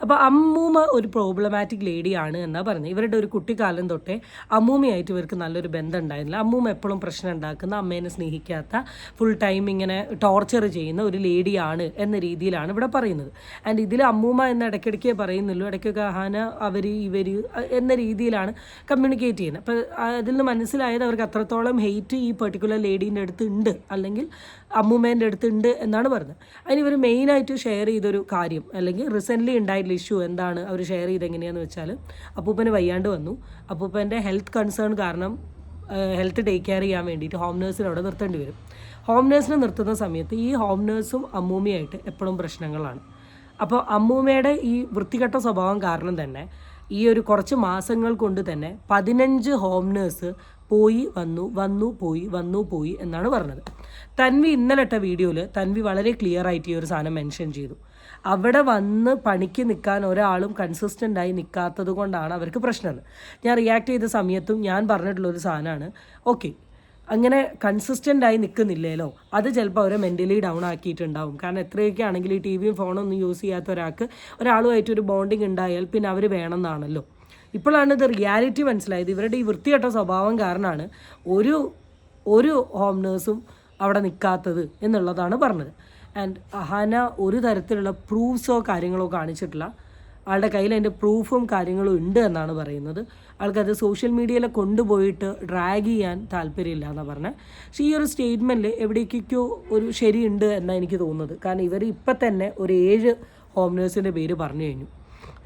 അപ്പോൾ അമ്മൂമ്മ ഒരു പ്രോബ്ലമാറ്റിക് ലേഡിയാണ് എന്നാണ് പറഞ്ഞത്. ഇവരുടെ ഒരു കുട്ടിക്കാലം തൊട്ടേ അമ്മൂമ്മയായിട്ട് ഇവർക്ക് നല്ലൊരു ബന്ധം ഉണ്ടായിരുന്നില്ല. അമ്മൂമ്മ എപ്പോഴും പ്രശ്നം ഉണ്ടാക്കുന്ന, അമ്മേനെ സ്നേഹിക്കാത്ത, ഫുൾ ടൈം ഇങ്ങനെ ടോർച്ചർ ചെയ്യുന്ന ഒരു ലേഡിയാണ് എന്ന രീതിയിലാണ് ഇവിടെ പറയുന്നത്. ആൻഡ് ഇതിൽ അമ്മൂമ്മ എന്ന് ഇടയ്ക്കിടയ്ക്കേ പറയുന്നുള്ളൂ. ഇടയ്ക്കൊക്കെ അഹാന, അവർ, ഇവർ എന്ന രീതിയിലാണ് കമ്മ്യൂണിക്കേറ്റ് ചെയ്യുന്നത്. അപ്പോൾ അതിൽ നിന്ന് മനസ്സിലായത് അവർക്ക് അത്രത്തോളം ഹെയ്റ്റ് ഈ പെർട്ടിക്കുലർ ലേഡീൻ്റെ അടുത്ത് ഉണ്ട്, അല്ലെങ്കിൽ അമ്മൂമ്മേൻ്റെ അടുത്ത് ഉണ്ട് എന്നാണ് പറഞ്ഞത്. അതിന് ഇവർ മെയിനായിട്ട് ഷെയർ ചെയ്തൊരു കാര്യം, അല്ലെങ്കിൽ റീസെൻ്റ്ലി ഉണ്ടായിട്ടുള്ള ഇഷ്യൂ എന്താണ് അവർ ഷെയർ ചെയ്ത് എങ്ങനെയാണെന്ന് വെച്ചാൽ, അപ്പൂപ്പന് വയ്യാണ്ട് വന്നു. അപ്പൂപ്പൻ്റെ ഹെൽത്ത് കൺസേൺ കാരണം ഹെൽത്ത് ടേക്ക് കെയർ ചെയ്യാൻ വേണ്ടിയിട്ട് ഹോം നേഴ്സിനെ അവിടെ നിർത്തേണ്ടി വരും. ഹോം നേഴ്സിനെ നിർത്തുന്ന സമയത്ത് ഈ ഹോം നേഴ്സും അമ്മൂമ്മയായിട്ട് എപ്പോഴും പ്രശ്നങ്ങളാണ്. അപ്പോൾ അമ്മൂമ്മയുടെ ഈ വൃത്തികെട്ട സ്വഭാവം കാരണം തന്നെ ഈ ഒരു കുറച്ച് മാസങ്ങൾ കൊണ്ട് തന്നെ 15 ഹോം നേഴ്സ് പോയി വന്നു പോയി എന്നാണ് പറഞ്ഞത്. തൻവി ഇന്നലെ ഇട്ട വീഡിയോയിൽ തൻവി വളരെ ക്ലിയർ ആയിട്ട് ഈ ഒരു സാധനം മെൻഷൻ ചെയ്തു. അവിടെ വന്ന് പണിക്ക് നിൽക്കാൻ ഒരാളും കൺസിസ്റ്റൻ്റായി നിൽക്കാത്തത് കൊണ്ടാണ് അവർക്ക് പ്രശ്നമെന്ന്. ഞാൻ റിയാക്ട് ചെയ്ത സമയത്തും ഞാൻ പറഞ്ഞിട്ടുള്ളൊരു സാധനമാണ്, ഓക്കെ അങ്ങനെ കൺസിസ്റ്റൻ്റായി നിൽക്കുന്നില്ലല്ലോ, അത് ചിലപ്പോൾ അവരെ മെൻ്റലി ഡൗൺ ആക്കിയിട്ടുണ്ടാവും. കാരണം എത്രയൊക്കെ ആണെങ്കിൽ ഈ ടി വിയും ഫോണൊന്നും യൂസ് ചെയ്യാത്ത ഒരാളുമായിട്ടൊരു ബോണ്ടിങ് ഉണ്ടായാൽ പിന്നെ അവർ വേണമെന്നാണല്ലോ. ഇപ്പോഴാണ് ഇത് റിയാലിറ്റി മനസ്സിലായത്. ഇവരുടെ ഈ വൃത്തികെട്ട സ്വഭാവം കാരണമാണ് ഒരു ഹോം നേഴ്സും അവിടെ നിൽക്കാത്തത് എന്നുള്ളതാണ് പറഞ്ഞത്. ആൻഡ് അഹാന ഒരു തരത്തിലുള്ള പ്രൂഫ്സോ കാര്യങ്ങളോ കാണിച്ചിട്ടില്ല. ആളുടെ കയ്യിൽ അതിൻ്റെ പ്രൂഫും കാര്യങ്ങളും ഉണ്ട് എന്നാണ് പറയുന്നത്. ആൾക്കത് സോഷ്യൽ മീഡിയയിൽ കൊണ്ടുപോയിട്ട് ഡ്രാഗ് ചെയ്യാൻ താല്പര്യമില്ല എന്നാണ് പറഞ്ഞത്. പക്ഷേ ഈ ഒരു സ്റ്റേറ്റ്മെൻറ്റിൽ എവിടേക്കോ ഒരു ശരിയുണ്ട് എന്നാണ് എനിക്ക് തോന്നുന്നത്. കാരണം ഇവർ ഇപ്പം തന്നെ ഒരു 7 ഹോം നേഴ്സിൻ്റെ പേര് പറഞ്ഞു കഴിഞ്ഞു.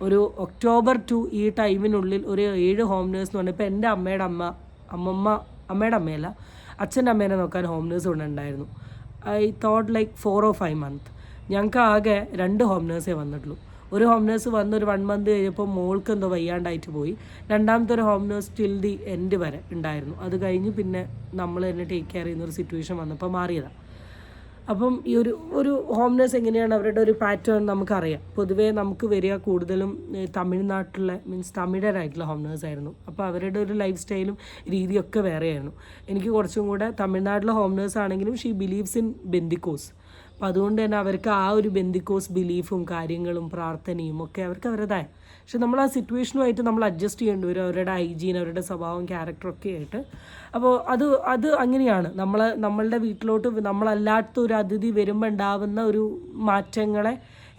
ഒരു ഒക്ടോബർ 2 ഈ ടൈമിനുള്ളിൽ ഒരു 7 ഹോം നേഴ്സ് എന്ന് പറഞ്ഞാൽ ഇപ്പോൾ എൻ്റെ അമ്മയുടെ അമ്മയല്ല, അച്ഛൻ്റെ അമ്മേനെ നോക്കാൻ ഹോം നേഴ്സ് ഇവിടെ ഉണ്ടായിരുന്നു. I thought like 4 or 5 months. ഞങ്ങൾക്ക് ആകെ 2 ഹോം നേഴ്സേ വന്നിട്ടുള്ളൂ. ഒരു ഹോം നേഴ്സ് വന്ന് ഒരു 1 month കഴിഞ്ഞപ്പോൾ മോൾക്ക് എന്തോ വയ്യാണ്ടായിട്ട് പോയി. രണ്ടാമത്തെ ഒരു home nurse till the end വരെ ഉണ്ടായിരുന്നു. അത് കഴിഞ്ഞ് പിന്നെ നമ്മൾ തന്നെ ടേക്ക് കെയർ ചെയ്യുന്നൊരു സിറ്റുവേഷൻ വന്നപ്പോൾ മാറിയതാണ്. അപ്പം ഈ ഒരു ഹോം നേഴ്സ് എങ്ങനെയാണ് അവരുടെ ഒരു പാറ്റേൺ നമുക്കറിയാം. പൊതുവേ നമുക്ക് വരിക കൂടുതലും തമിഴ്നാട്ടിലെ തമിഴരായിട്ടുള്ള ഹോം നേഴ്സ് ആയിരുന്നു. അപ്പോൾ അവരുടെ ഒരു ലൈഫ് സ്റ്റൈലും രീതിയൊക്കെ വേറെയായിരുന്നു. എനിക്ക് കുറച്ചും കൂടെ തമിഴ്നാട്ടിലെ ഹോം നേഴ്സ് ആണെങ്കിലും ഷീ ബിലീവ്സ് ഇൻ ബെന്തിക്കോസ്. അപ്പോൾ അതുകൊണ്ട് തന്നെ അവർക്ക് ആ ഒരു ബെന്തിക്കോസ് ബിലീഫും കാര്യങ്ങളും പ്രാർത്ഥനയും ഒക്കെ അവർക്ക് അവരുടേതായ. പക്ഷെ നമ്മൾ ആ സിറ്റുവേഷനുമായിട്ട് നമ്മൾ അഡ്ജസ്റ്റ് ചെയ്യേണ്ടി വരും, അവരുടെ ഹൈജീൻ, അവരുടെ സ്വഭാവം, ക്യാരക്ടറൊക്കെ ആയിട്ട്. അപ്പോൾ അത് അങ്ങനെയാണ് നമ്മളുടെ വീട്ടിലോട്ട് നമ്മളല്ലാത്ത ഒരു അതിഥി വരുമ്പോൾ ഉണ്ടാവുന്ന ഒരു മാറ്റങ്ങളെ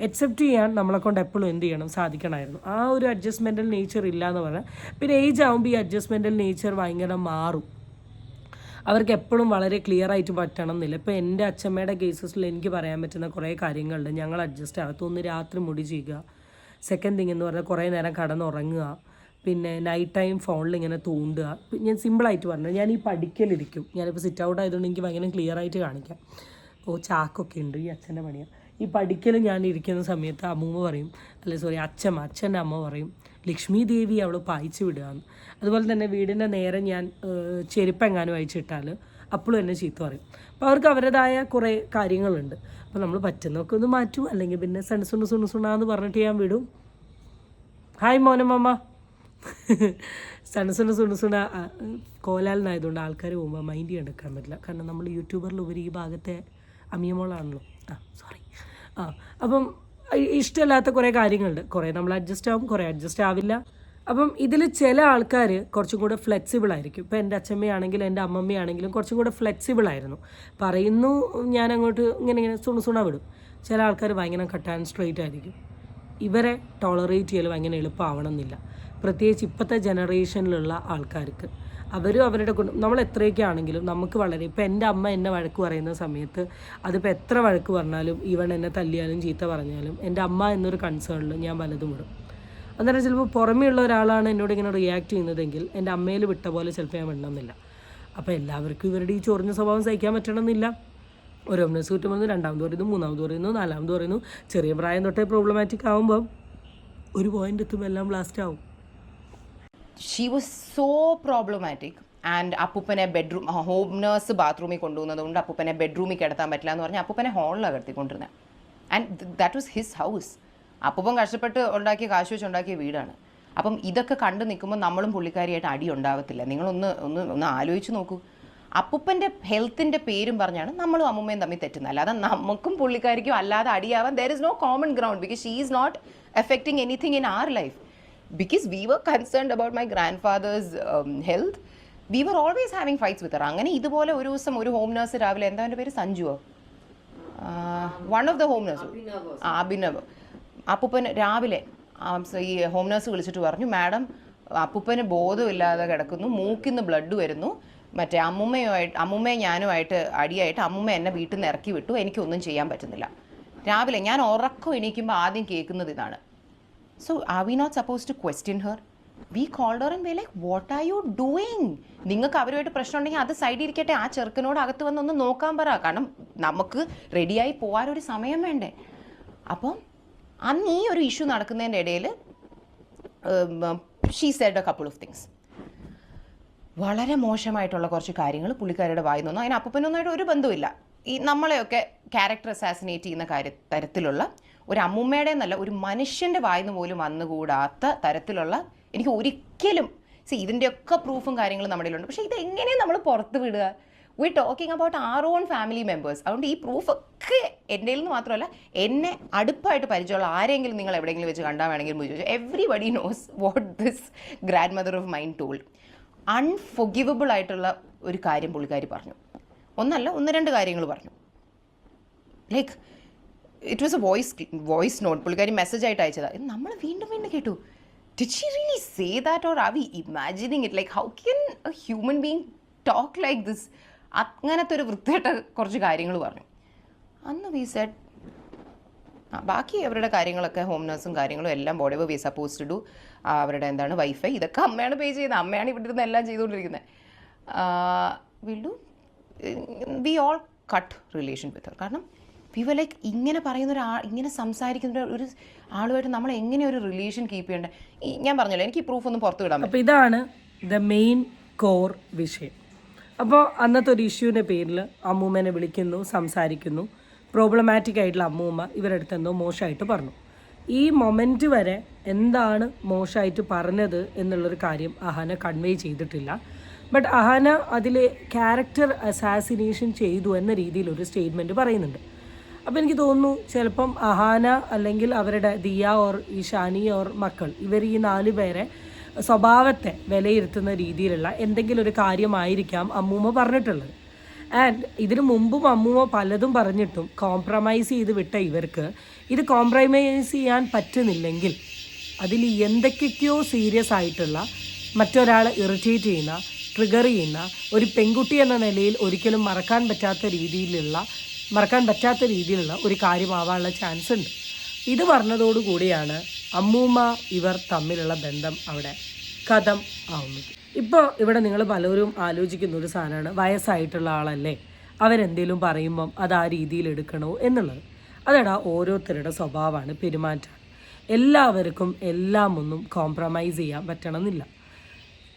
അക്സെപ്റ്റ് ചെയ്യാൻ നമ്മളെ കൊണ്ട് എപ്പോഴും എന്ത് ചെയ്യണം, സാധിക്കണമായിരുന്നു. ആ ഒരു അഡ്ജസ്റ്റ്മെൻ്റൽ നേച്ചർ ഇല്ല എന്ന് പറഞ്ഞാൽ പിന്നെ ഏജ് ആകുമ്പോൾ ഈ അഡ്ജസ്റ്റ്മെൻ്റൽ നേച്ചർ ഭയങ്കര മാറും. അവർക്ക് എപ്പോഴും വളരെ ക്ലിയർ ആയിട്ട് പറ്റണം എന്നില്ല. ഇപ്പോൾ എൻ്റെ അച്ഛമ്മയുടെ കേസസിൽ എനിക്ക് പറയാൻ പറ്റുന്ന കുറേ കാര്യങ്ങളുണ്ട്. ഞങ്ങൾ അഡ്ജസ്റ്റ് ആകത്തൊന്ന് രാത്രി മുടി ചെയ്യുക, സെക്കൻഡ് തിങ് എന്ന് പറഞ്ഞാൽ കുറേ നേരം കിടന്നുറങ്ങുക, പിന്നെ നൈറ്റ് ടൈം ഫോണിൽ ഇങ്ങനെ തോണ്ടുക. ഞാൻ സിമ്പിളായിട്ട് പറഞ്ഞത്, ഞാൻ ഈ പഠിക്കലിരിക്കും. ഞാനിപ്പോൾ സിറ്റ് ഔട്ട് ആയതുകൊണ്ട് എനിക്ക് ഭയങ്കര ക്ലിയർ ആയിട്ട് കാണിക്കാം. ചാക്കൊക്കെ ഉണ്ട്, ഈ അച്ഛൻ്റെ പണിയാണ്. ഈ പഠിക്കൽ ഞാൻ ഇരിക്കുന്ന സമയത്ത് അമ്മൂമ്മ പറയും, അച്ഛൻ്റെ അമ്മ പറയും ലക്ഷ്മി ദേവി അവൾ പായിച്ച് വിടുകയെന്ന്. അതുപോലെ തന്നെ വീടിൻ്റെ നേരെ ഞാൻ ചെരുപ്പെങ്ങാനും അയച്ചിട്ടാൽ അപ്പോഴും എന്നെ ചീത്ത പറയും. അപ്പോൾ അവർക്ക് അവരുടേതായ കുറേ കാര്യങ്ങളുണ്ട്. അപ്പോൾ നമ്മൾ പറ്റുന്നൊക്കെ ഒന്ന് മാറ്റും, അല്ലെങ്കിൽ പിന്നെ സുണുസുണാന്ന് പറഞ്ഞിട്ട് ഞാൻ വിടും. ഹായ് മോനമ്മ. സുണുസുണ കോലാലിനായതുകൊണ്ട് ആൾക്കാർ പോകുമ്പോൾ മൈൻഡ് ചെയ്യാണ്ടിരിക്കാൻ പറ്റില്ല. കാരണം നമ്മൾ യൂട്യൂബറിലുപരി ഈ ഭാഗത്തെ അമിയമോളാണല്ലോ. അപ്പം ഇഷ്ടമില്ലാത്ത കുറേ കാര്യങ്ങളുണ്ട്. കുറേ നമ്മൾ അഡ്ജസ്റ്റ് ആവും, കുറേ അഡ്ജസ്റ്റ് ആവില്ല. അപ്പം ഇതിൽ ചില ആൾക്കാർ കുറച്ചും കൂടെ ഫ്ലെക്സിബിൾ ആയിരിക്കും. ഇപ്പോൾ എൻ്റെ അച്ഛമ്മയാണെങ്കിലും എൻ്റെ അമ്മമ്മയാണെങ്കിലും കുറച്ചും കൂടെ ഫ്ലെക്സിബിൾ ആയിരുന്നു. പറയുന്നു ഞാൻ അങ്ങോട്ട് ഇങ്ങനെ സുണ വിടും. ചില ആൾക്കാർ ഭയങ്കര കട്ട് ആൻഡ് സ്ട്രെയിറ്റ് ആയിരിക്കും. ഇവരെ ടോളറേറ്റ് ചെയ്യൽ ഭയങ്കര എളുപ്പമാവണമെന്നില്ല. പ്രത്യേകിച്ച് ഇപ്പോഴത്തെ ജനറേഷനിലുള്ള ആൾക്കാർക്ക് അവരും അവരുടെ നമ്മൾ എത്രയൊക്കെ ആണെങ്കിലും നമുക്ക് വളരെ, ഇപ്പോൾ എൻ്റെ അമ്മ എന്നെ വഴക്ക് പറയുന്ന സമയത്ത് അതിപ്പോൾ എത്ര വഴക്ക് പറഞ്ഞാലും ഈവൺ എന്നെ തല്ലിയാലും ചീത്ത പറഞ്ഞാലും എൻ്റെ അമ്മ എന്നൊരു കൺസേണിൽ ഞാൻ വലതും വിടും. അന്നേരം ചിലപ്പോൾ പുറമേ ഉള്ള ഒരാളാണ് എന്നോട് ഇങ്ങനെ റിയാക്ട് ചെയ്യുന്നതെങ്കിൽ എൻ്റെ അമ്മയിൽ വിട്ട പോലെ ചിലപ്പോൾ ഞാൻ വിടണമെന്നില്ല. അപ്പോൾ എല്ലാവർക്കും ഇവരുടെ ഈ ചൊറിഞ്ഞ സ്വഭാവം സഹിക്കാൻ പറ്റണമെന്നില്ല. ഒരു ഒന്നേഴ്സ് കുറ്റം പറയുന്നു, രണ്ടാമത് പറയുന്നു, മൂന്നാമത് പറയുന്നു, നാലാമത് പറയുന്നു. ചെറിയ പ്രായം തൊട്ടേ പ്രോബ്ലമാറ്റിക് ആകുമ്പോൾ ഒരു പോയിന്റ് എത്തുമ്പോൾ എല്ലാം ബ്ലാസ്റ്റ് ആവും. She was so problematic. And അപ്പൂപ്പനെ ബെഡ്റൂം, ഹോം നേഴ്സ് ബാത്റൂമിൽ കൊണ്ടുപോകുന്നതുകൊണ്ട് അപ്പൂപ്പനെ ബെഡ്റൂമിൽ കിടത്താൻ പറ്റില്ല എന്ന് പറഞ്ഞാൽ അപ്പൂപ്പനെ ഹോളിലാണ് കിടത്തിക്കൊണ്ടിരുന്നത്. And that was his house. അപ്പൂപ്പൻ കഷ്ടപ്പെട്ട് ഉണ്ടാക്കിയ കാശ് വെച്ച് ഉണ്ടാക്കിയ വീടാണ്. അപ്പം ഇതൊക്കെ കണ്ടു നിൽക്കുമ്പോൾ നമ്മളും പുള്ളിക്കാരിയായിട്ട് അടി ഉണ്ടാവത്തില്ല. നിങ്ങളൊന്ന് ആലോചിച്ച് നോക്കൂ. അപ്പൂപ്പൻ്റെ ഹെൽത്തിൻ്റെ പേരും പറഞ്ഞാണ് നമ്മളും അമ്മൂമ്മയും തമ്മിൽ തെറ്റുന്നത്. അല്ലാതെ നമുക്കും പുള്ളിക്കാരിക്കും അല്ലാതെ അടിയാവാൻ there is no common ground, because she is not affecting anything in our life. Because we were concerned about my grandfather's health, we were always having fights with her. അങ്ങനെ ഇതുപോലെ ഒരു ദിവസം ഒരു ഹോം നേഴ്സ് രാവിലെ, എന്താ എൻ്റെ പേര്, സഞ്ജുവോ, one of the home nurse, Abhinav, അപ്പൂപ്പൻ രാവിലെ ഈ ഹോം നേഴ്സ് വിളിച്ചിട്ട് പറഞ്ഞു, മാഡം അപ്പൂപ്പന് ബോധമില്ലാതെ കിടക്കുന്നു, മൂക്കിന്ന് ബ്ലഡ് വരുന്നു, മറ്റേ അമ്മുമ്മയും ഞാനുമായിട്ട് അടിയായിട്ട് അമ്മുമ്മ എന്നെ വീട്ടിൽ നിന്ന് ഇറക്കി വിട്ടു, എനിക്കൊന്നും ചെയ്യാൻ പറ്റുന്നില്ല. രാവിലെ ഞാൻ ഉറക്കം എണീക്കുമ്പോൾ ആദ്യം കേൾക്കുന്നത് ഇതാണ്. So are we not suppose to question her? We called her and we like what are you doing? നിങ്ങൾക്ക് അവരുമായിട്ട് പ്രശ്നം ഉണ്ടെങ്കിൽ അത് സൈഡിൽ ഇരിക്കട്ടെ, ആ ചെറുക്കനോട് അകത്ത് വന്നൊന്ന് നോക്കാൻ പറ. കാരണം നമുക്ക് റെഡിയായി പോകാനൊരു സമയം വേണ്ടേ. അപ്പം അന്ന് ഈ ഒരു ഇഷ്യൂ നടക്കുന്നതിൻ്റെ ഇടയിൽ she said A couple of things. വളരെ മോശമായിട്ടുള്ള കുറച്ച് കാര്യങ്ങൾ പുള്ളിക്കാരുടെ വായി നിന്നു. അതിന് അപ്പൂപ്പനൊന്നായിട്ട് ഒരു ബന്ധമില്ല. ഈ നമ്മളെയൊക്കെ ക്യാരക്ടർ അസാസിനേറ്റ് ചെയ്യുന്ന തരത്തിലുള്ള ഒരു അമ്മൂമ്മയുടെ എന്നല്ല, ഒരു മനുഷ്യൻ്റെ വായിന്ന് പോലും വന്നുകൂടാത്ത തരത്തിലുള്ള, എനിക്ക് ഒരിക്കലും ഇതിൻ്റെയൊക്കെ പ്രൂഫും കാര്യങ്ങളും നമ്മുടെ കയ്യിലുണ്ട്. പക്ഷേ ഇതെങ്ങനെയാണ് നമ്മൾ പുറത്ത് വിടുക? V talking about R on family members. അതുകൊണ്ട് ഈ പ്രൂഫൊക്കെ എൻ്റെ നിന്ന് മാത്രമല്ല, എന്നെ അടുപ്പായിട്ട് പരിചയമുള്ള ആരെങ്കിലും നിങ്ങൾ എവിടെയെങ്കിലും വെച്ച് കണ്ടാൽ വേണമെങ്കിൽ ചോദിച്ചു. Everybody knows what this grandmother of mine told. Unforgivable ആയിട്ടുള്ള ഒരു കാര്യം പുള്ളിക്കാരി പറഞ്ഞു. ഒന്നല്ല, 1-2 കാര്യങ്ങൾ പറഞ്ഞു. Like it was a voice note. പുള്ളിക്കാരി മെസ്സേജ് ആയിട്ട് അയച്ചതാണ്. ഇത് നമ്മൾ വീണ്ടും വീണ്ടും കേട്ടു. Did she really say that or are we imagining it? Like how can a human being talk like this? അങ്ങനത്തെ ഒരു വൃത്തിയായിട്ട് കുറച്ച് കാര്യങ്ങൾ പറഞ്ഞു. അന്ന് വി സെഡ് ബാക്കി അവരുടെ കാര്യങ്ങളൊക്കെ ഹോം നഴ്സും കാര്യങ്ങളും എല്ലാം whatever we suppose to do, അവരുടെ എന്താണ് വൈഫൈ, ഇതൊക്കെ അമ്മയാണ് പേ ചെയ്യുന്നത്, അമ്മയാണ് ഇവിടെ ഇരുന്ന് എല്ലാം ചെയ്തുകൊണ്ടിരിക്കുന്നത്. Will do we all cut relation with Har. കാരണം വി വർ ലൈക്ക് ഇങ്ങനെ പറയുന്ന ഇങ്ങനെ സംസാരിക്കുന്ന ഒരു ആളുമായിട്ട് നമ്മൾ എങ്ങനെ ഒരു റിലേഷൻ കീപ്പ് ചെയ്യേണ്ടത്? ഞാൻ പറഞ്ഞല്ലോ, എനിക്ക് ഈ പ്രൂഫ് ഒന്നും പുറത്തു വിടാൻ പറ്റും. അപ്പോൾ ഇതാണ് ദ മെയിൻ കോർ വിഷയം. അപ്പോൾ അന്നത്തെ ഒരു ഇഷ്യൂവിൻ്റെ പേരിൽ അമ്മൂമ്മേനെ വിളിക്കുന്നു, സംസാരിക്കുന്നു. പ്രോബ്ലമാറ്റിക് ആയിട്ടുള്ള അമ്മൂമ്മ ഇവരുടെ അടുത്ത് എന്തോ മോശമായിട്ട് പറഞ്ഞു. ഈ മൊമെൻറ്റ് വരെ എന്താണ് മോശമായിട്ട് പറഞ്ഞത് എന്നുള്ളൊരു കാര്യം അഹാന കൺവേ ചെയ്തിട്ടില്ല. ബട്ട് അഹാന അതിൽ ക്യാരക്ടർ അസാസിനേഷൻ ചെയ്തു എന്ന രീതിയിൽ ഒരു സ്റ്റേറ്റ്മെൻറ്റ് പറയുന്നുണ്ട്. അപ്പോൾ എനിക്ക് തോന്നുന്നു ചിലപ്പം അഹാന അല്ലെങ്കിൽ അവരുടെ ദിയ ഓർ ഇഷാനി ഓർ മക്കൾ, ഇവർ ഈ 4 പേരെ സ്വഭാവത്തെ വിലയിരുത്തുന്ന രീതിയിലുള്ള എന്തെങ്കിലും ഒരു കാര്യമായിരിക്കാം അമ്മൂമ്മ പറഞ്ഞിട്ടുള്ളത്. ആൻഡ് ഇതിനു മുമ്പും അമ്മൂമ്മ പലതും പറഞ്ഞിട്ടും കോംപ്രമൈസ് ചെയ്ത് വിട്ട ഇവർക്ക് ഇത് കോംപ്രമൈസ് ചെയ്യാൻ പറ്റുന്നില്ലെങ്കിൽ അതിൽ എന്തൊക്കെയോ സീരിയസ് ആയിട്ടുള്ള, മറ്റൊരാളെ ഇറിറ്റേറ്റ് ചെയ്യുന്ന, ട്രിഗർ ചെയ്യുന്ന, ഒരു പെൺകുട്ടി എന്ന നിലയിൽ ഒരിക്കലും മറക്കാൻ പറ്റാത്ത രീതിയിലുള്ള ഒരു കാര്യമാവാനുള്ള ചാൻസ് ഉണ്ട്. ഇത് പറഞ്ഞതോടുകൂടിയാണ് അമ്മൂമ്മ ഇവർ തമ്മിലുള്ള ബന്ധം അവിടെ കഥം ആവുന്നത്. ഇപ്പോൾ ഇവിടെ നിങ്ങൾ പലരും ആലോചിക്കുന്ന ഒരു സാധനമാണ്, വയസ്സായിട്ടുള്ള ആളല്ലേ, അവരെന്തെങ്കിലും പറയുമ്പം അത് ആ രീതിയിൽ എടുക്കണോ എന്നുള്ളത്. അതെടാ ഓരോരുത്തരുടെ സ്വഭാവമാണ്, പെരുമാറ്റമാണ്. എല്ലാവർക്കും എല്ലാം ഒന്നും കോംപ്രമൈസ് ചെയ്യാൻ പറ്റണമെന്നില്ല.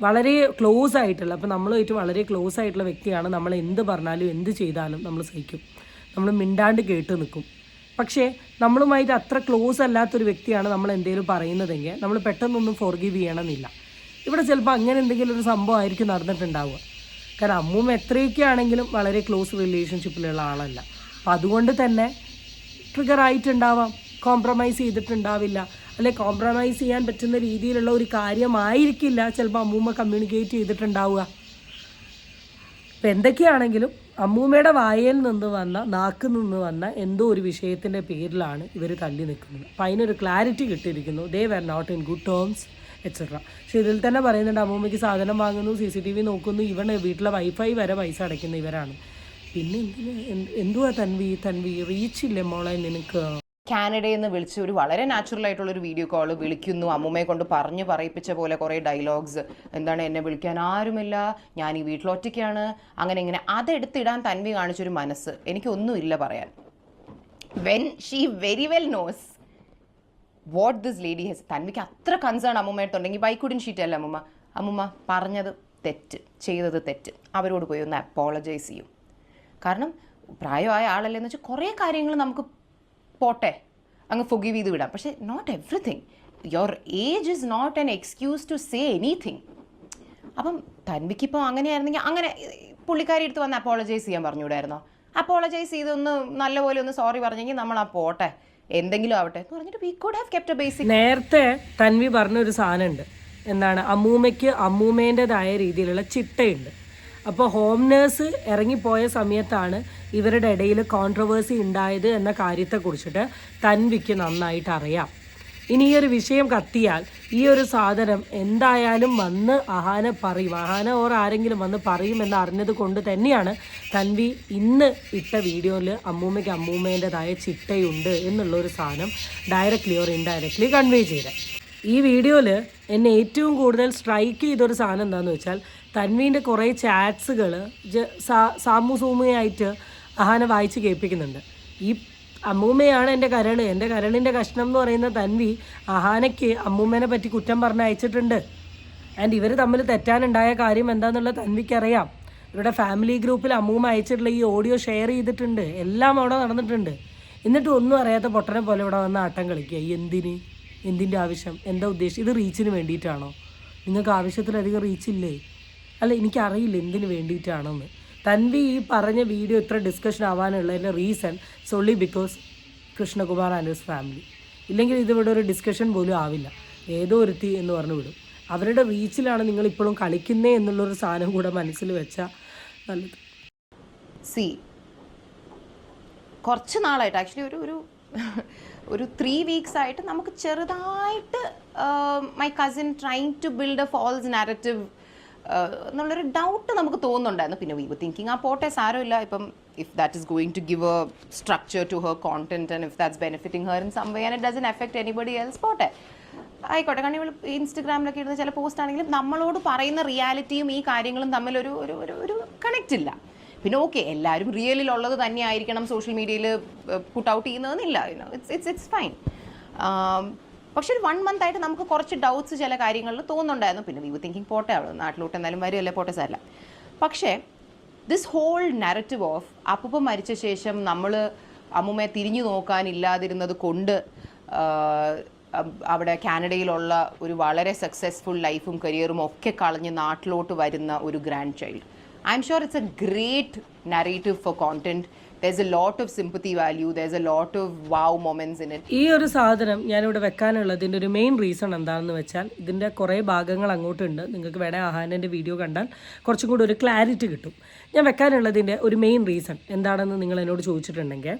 വളരെ ക്ലോസ് ആയിട്ടുള്ള, അപ്പോൾ നമ്മളുമായിട്ട് വളരെ ക്ലോസ് ആയിട്ടുള്ള വ്യക്തിയാണ്, നമ്മൾ എന്ത് പറഞ്ഞാലും എന്ത് ചെയ്താലും നമ്മൾ സഹിക്കും, നമ്മൾ മിണ്ടാണ്ട് കേട്ട് നിൽക്കും. പക്ഷേ നമ്മളുമായിട്ട് അത്ര ക്ലോസ് അല്ലാത്തൊരു വ്യക്തിയാണ് നമ്മൾ എന്തെങ്കിലും പറയുന്നതെങ്കിൽ നമ്മൾ പെട്ടെന്നൊന്നും ഫോർഗീവ് ചെയ്യണമെന്നില്ല. ഇവിടെ ചിലപ്പോൾ അങ്ങനെ എന്തെങ്കിലും ഒരു സംഭവം ആയിരിക്കും നടന്നിട്ടുണ്ടാവുക. കാരണം അമ്മൂമ്മ എത്രയൊക്കെ ആണെങ്കിലും വളരെ ക്ലോസ് റിലേഷൻഷിപ്പിലുള്ള ആളല്ല. അപ്പം അതുകൊണ്ട് തന്നെ ട്രിഗർ ആയിട്ടുണ്ടാവാം, കോംപ്രമൈസ് ചെയ്തിട്ടുണ്ടാവില്ല, അല്ലെ കോംപ്രമൈസ് ചെയ്യാൻ പറ്റുന്ന രീതിയിലുള്ള ഒരു കാര്യമായിരിക്കില്ല ചിലപ്പോൾ അമ്മൂമ്മ കമ്മ്യൂണിക്കേറ്റ് ചെയ്തിട്ടുണ്ടാവുക. ഇപ്പം എന്തൊക്കെയാണെങ്കിലും അമ്മൂമ്മയുടെ വായയിൽ നിന്ന് വന്ന, നാക്കിൽ നിന്ന് വന്ന എന്തോ ഒരു വിഷയത്തിൻ്റെ പേരിലാണ് ഇവർ തല്ലി നിൽക്കുന്നത്. അപ്പം അതിനൊരു ക്ലാരിറ്റി കിട്ടിയിരിക്കുന്നു. They were not in good terms etcetera. പക്ഷേ ഇതിൽ തന്നെ പറയുന്നുണ്ട് അമ്മൂമ്മയ്ക്ക് സാധനം വാങ്ങുന്നു, CCTV നോക്കുന്നു, ഇവൻ വീട്ടിലെ വൈഫൈ വരെ പൈസ അടയ്ക്കുന്ന ഇവരാണ്. പിന്നെ എന്തുവാ തൻവി റീച്ചില്ലേ മോളെ നിനക്ക്? കാനഡയിൽ നിന്ന് വിളിച്ച് ഒരു വളരെ നാച്ചുറൽ ആയിട്ടുള്ളൊരു വീഡിയോ കോൾ വിളിക്കുന്നു, അമ്മൂമ്മയെ കൊണ്ട് പറഞ്ഞു പറയിപ്പിച്ച പോലെ കുറേ ഡയലോഗ്സ്, എന്താണ് എന്നെ വിളിക്കാൻ ആരുമില്ല, ഞാൻ ഈ വീട്ടിൽ ഒറ്റയ്ക്കാണ്, അങ്ങനെ ഇങ്ങനെ. അതെടുത്തിടാൻ തൻവി കാണിച്ചൊരു മനസ്സ് എനിക്കൊന്നുമില്ല പറയാൻ. When she very well knows what this lady has. തൻവിക്ക് അത്ര കൺസേൺ അമ്മൂമ്മയായിട്ടുണ്ടെങ്കിൽ വൈ കുഡ്ന്റ് ഷീ ടെൽ അമ്മൂമ്മ പറഞ്ഞത് തെറ്റ്, ചെയ്തത് തെറ്റ്, അവരോട് പോയി ഒന്ന് അപ്പോളജൈസ് ചെയ്യും. കാരണം പ്രായമായ ആളല്ലേന്ന് വെച്ചാൽ കുറേ കാര്യങ്ങൾ നമുക്ക് പോട്ടെ അങ്ങ് ഫൊഗീവ് ചെയ്ത് വിടാം. പക്ഷേ not everything. Your age is not an excuse to say anything. അപ്പം തൻവിക്കിപ്പോൾ അങ്ങനെയായിരുന്നെങ്കിൽ അങ്ങനെ പുള്ളിക്കാരി എടുത്ത് വന്ന് അപ്പോളജൈസ് ചെയ്യാൻ പറഞ്ഞുകൂടായിരുന്നോ? അപ്പോളജൈസ് ചെയ്തൊന്ന് നല്ലപോലെ ഒന്ന് സോറി പറഞ്ഞെങ്കിൽ നമ്മൾ ആ പോട്ടെ എന്തെങ്കിലും ആവട്ടെ എന്ന് പറഞ്ഞിട്ട് we could have kept A basic. നേരത്തെ തൻവി പറഞ്ഞൊരു സാധനമുണ്ട്, എന്താണ് അമ്മൂമ്മയ്ക്ക് അമ്മൂമ്മേൻ്റെതായ രീതിയിലുള്ള ചിട്ടയുണ്ട്. അപ്പോൾ ഹോം നേഴ്സ് ഇറങ്ങിപ്പോയ സമയത്താണ് ഇവരുടെ ഇടയിൽ കോൺട്രവേഴ്സി ഉണ്ടായത് എന്ന കാര്യത്തെക്കുറിച്ചിട്ട് തൻവിക്ക് നന്നായിട്ട് അറിയാം. ഇനി ഈ ഒരു വിഷയം കത്തിയാൽ ഈ ഒരു സാധനം എന്തായാലും വന്ന് അഹാന പറയും, അഹാന ഓർ ആരെങ്കിലും വന്ന് പറയുമെന്ന് അറിഞ്ഞത് കൊണ്ട് തന്നെയാണ് തൻവി ഇന്ന് ഇട്ട വീഡിയോയിൽ അമ്മൂമ്മയ്ക്ക് അമ്മൂമ്മേൻ്റെതായ ചിട്ടയുണ്ട് എന്നുള്ളൊരു സാധനം ഡയറക്റ്റ്ലി ഓർ ഇൻഡയറക്റ്റ്ലി കൺവേ ചെയ്തത്. ഈ വീഡിയോയിൽ എന്നെ ഏറ്റവും കൂടുതൽ സ്ട്രൈക്ക് ചെയ്തൊരു സാധനം എന്താണെന്ന് വെച്ചാൽ തൻവീൻ്റെ കുറേ ചാറ്റ്സുകൾ സാമൂസൂമയായിട്ട് അഹാന വായിച്ച് കേൾപ്പിക്കുന്നുണ്ട്. ഈ അമ്മൂമ്മയാണ് എൻ്റെ കരളിൻ്റെ കഷ്ണം എന്ന് പറയുന്ന തൻവി അഹാനയ്ക്ക് അമ്മൂമ്മേനെ പറ്റി കുറ്റം പറഞ്ഞ് അയച്ചിട്ടുണ്ട്. ആൻഡ് ഇവർ തമ്മിൽ തെറ്റാനുണ്ടായ കാര്യം എന്താണെന്നുള്ളത് തൻവിക്കറിയാം. ഇവരുടെ ഫാമിലി ഗ്രൂപ്പിൽ അമ്മൂമ്മ അയച്ചിട്ടുള്ള ഈ ഓഡിയോ ഷെയർ ചെയ്തിട്ടുണ്ട്, എല്ലാം അവിടെ നടന്നിട്ടുണ്ട്. എന്നിട്ടും ഒന്നും അറിയാത്ത പൊട്ടനെ പോലെ ഇവിടെ വന്ന് ആട്ടം കളിക്കുക. എന്തിൻ്റെ ആവശ്യം, എന്താ ഉദ്ദേശം? ഇത് റീച്ചിന് വേണ്ടിയിട്ടാണോ? നിങ്ങൾക്ക് ആവശ്യത്തിലധികം റീച്ചില്ലേ? അല്ല, എനിക്കറിയില്ല എന്തിന് വേണ്ടിയിട്ടാണെന്ന്. തൻവി ഈ പറഞ്ഞ വീഡിയോ ഇത്ര ഡിസ്കഷൻ ആവാനുള്ളതിൻ്റെ reason so only because Krishnakumar and his family. ഇല്ലെങ്കിൽ ഇതിവിടെ ഒരു ഡിസ്കഷൻ പോലും ആവില്ല. ഏതോ ഒരുത്തി എന്ന് പറഞ്ഞു വിടും. അവരുടെ റീച്ചിലാണ് നിങ്ങളിപ്പോഴും കളിക്കുന്നേ എന്നുള്ളൊരു സാധനം കൂടെ മനസ്സിൽ വെച്ചാൽ നല്ലത്. കുറച്ച് നാളായിട്ട് ആക്ച്വലി ഒരു 3 weeks ആയിട്ട് നമുക്ക് ചെറുതായിട്ട് my cousin trying to build a false narrative എന്നുള്ളൊരു ഡൗട്ട് നമുക്ക് തോന്നുന്നുണ്ടായിരുന്നു. പിന്നെ വി വർ തിങ്കിങ് പോട്ടെ, സാരമില്ല, ഇപ്പം if that is going to give a structure to her content and if that's benefiting her in some way and it doesn't affect anybody else, പോട്ടെ, ആയിക്കോട്ടെ. കാരണം ഇവൾ ഇൻസ്റ്റഗ്രാമിലൊക്കെ ഇടുന്ന ചില പോസ്റ്റ് ആണെങ്കിലും നമ്മളോട് പറയുന്ന റിയാലിറ്റിയും ഈ കാര്യങ്ങളും തമ്മിൽ ഒരു കണക്റ്റ് ഇല്ല. പിന്നെ ഓക്കെ, എല്ലാവരും റിയലിലുള്ളത് തന്നെ ആയിരിക്കണം സോഷ്യൽ മീഡിയയിൽ പുട്ട് ഔട്ട് ചെയ്യുന്നതെന്നില്ല, ഇറ്റ്സ് ഫൈൻ. പക്ഷെ ഒരു 1 month ആയിട്ട് നമുക്ക് കുറച്ച് ഡൗട്ട്സ് ചില കാര്യങ്ങളിൽ തോന്നുന്നുണ്ടായിരുന്നു. പിന്നെ വി വർ തിങ്കിങ് പോട്ടെ, അവൾ നാട്ടിലോട്ട് എന്തായാലും വരുമല്ലേ, പോട്ടെ സാരല്ല. പക്ഷേ ദിസ് ഹോൾ നാരറ്റീവ് ഓഫ് അപ്പൂപ്പ മരിച്ച ശേഷം നമ്മൾ അമ്മൂമ്മയെ തിരിഞ്ഞു നോക്കാനില്ലാതിരുന്നത് കൊണ്ട് അവിടെ കാനഡയിലുള്ള ഒരു വളരെ സക്സസ്ഫുൾ ലൈഫും കരിയറും ഒക്കെ കളഞ്ഞ് നാട്ടിലോട്ട് വരുന്ന ഒരു grand child. I'm sure it's a great narrative for content. There's a lot of sympathy value. There's a lot of wow moments in it. ഈ ഒരു സാധനം ഞാനിവിടെ വെക്കാനുള്ളതിൻ്റെ ഒരു മെയിൻ റീസൺ എന്താണെന്ന് വെച്ചാൽ ഇതിൻ്റെ കുറേ ഭാഗങ്ങൾ അങ്ങോട്ടുണ്ട്. നിങ്ങൾക്ക് വേണേൽ അഹാനൻ്റെ വീഡിയോ കണ്ടാൽ കുറച്ചും കൂടി ഒരു ക്ലാരിറ്റി കിട്ടും. ഞാൻ വെക്കാനുള്ളതിൻ്റെ ഒരു മെയിൻ റീസൺ എന്താണെന്ന് നിങ്ങൾ എന്നോട് ചോദിച്ചിട്ടുണ്ടെങ്കിൽ,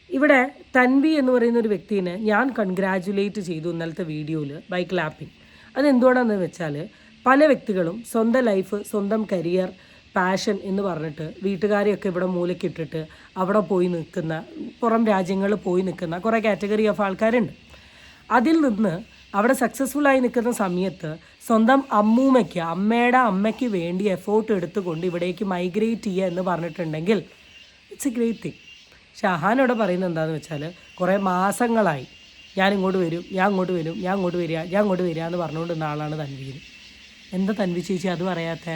ഇവിടെ തൻവി എന്ന് പറയുന്ന ഒരു വ്യക്തിനെ ഞാൻ കൺഗ്രാജുലേറ്റ് ചെയ്തു ഇന്നലത്തെ വീഡിയോയിൽ ബൈ ക്ലാപ്പിംഗ്. അതെന്തുകൊണ്ടാണെന്ന് വെച്ചാൽ പല വ്യക്തികളും സ്വന്തം ലൈഫ്, സ്വന്തം കരിയർ, പാഷൻ എന്ന് പറഞ്ഞിട്ട് വീട്ടുകാരെയൊക്കെ ഇവിടെ മൂലക്കിട്ടിട്ട് അവിടെ പോയി നിൽക്കുന്ന, പുറം രാജ്യങ്ങളിൽ പോയി നിൽക്കുന്ന കുറേ കാറ്റഗറി ഓഫ് ആൾക്കാരുണ്ട്. അതിൽ നിന്ന് അവിടെ സക്സസ്ഫുള്ളായി നിൽക്കുന്ന സമയത്ത് സ്വന്തം അമ്മയ്ക്ക് വേണ്ടി എഫേർട്ട് എടുത്തുകൊണ്ട് ഇവിടേക്ക് മൈഗ്രേറ്റ് ചെയ്യുക എന്ന് പറഞ്ഞിട്ടുണ്ടെങ്കിൽ ഇറ്റ്സ് എ ഗ്രേറ്റ് തിങ്. പക്ഷെ അഹാനോട് പറയുന്നത് എന്താണെന്ന് വെച്ചാൽ കുറേ മാസങ്ങളായി ഞാൻ ഇങ്ങോട്ട് വരും, ഞാൻ അങ്ങോട്ട് വരിക എന്ന് പറഞ്ഞുകൊണ്ടിരുന്ന ആളാണ് തൻവീന്. എന്താ തൻവി ചേച്ചി അത് പറയാത്ത?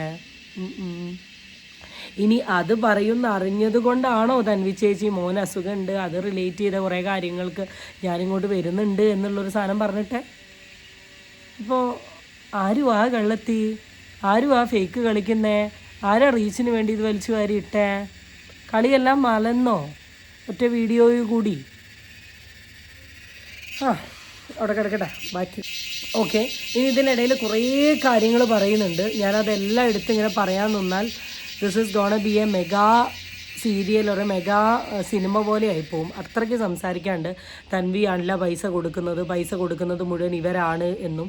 ഇനി അത് പറയുന്ന അറിഞ്ഞത് കൊണ്ടാണോ തൻവി ചേച്ചി മോന് അസുഖമുണ്ട്, അത് റിലേറ്റ് ചെയ്ത കുറേ കാര്യങ്ങൾക്ക് ഞാനിങ്ങോട്ട് വരുന്നുണ്ട് എന്നുള്ളൊരു സാധനം പറഞ്ഞിട്ട്? ഇപ്പോൾ ആരും ആ കള്ളത്തി, ആരും ആ ഫേക്ക് കളിക്കുന്നേ, ആരാ റീച്ചിന് വേണ്ടി ഇത് വലിച്ചു വാരി ഇട്ടേ? കളിയെല്ലാം മലന്നോ ഒറ്റ വീഡിയോയിൽ കൂടി? അവിടെ കിടക്കട്ടെ, ബാക്കി ഓക്കെ. ഇനി ഇതിനിടയിൽ കുറേ കാര്യങ്ങൾ പറയുന്നുണ്ട്. ഞാനതെല്ലാം എടുത്ത് ഇങ്ങനെ പറയാൻ നിന്നാൽ this is gonna B A mega serial ഒരു മെഗാ സിനിമ പോലെ ആയിപ്പോവും. അത്രയ്ക്ക് സംസാരിക്കാണ്ട്. തൻവിയാണല്ല പൈസ കൊടുക്കുന്നത് മുഴുവൻ ഇവരാണ് എന്നും,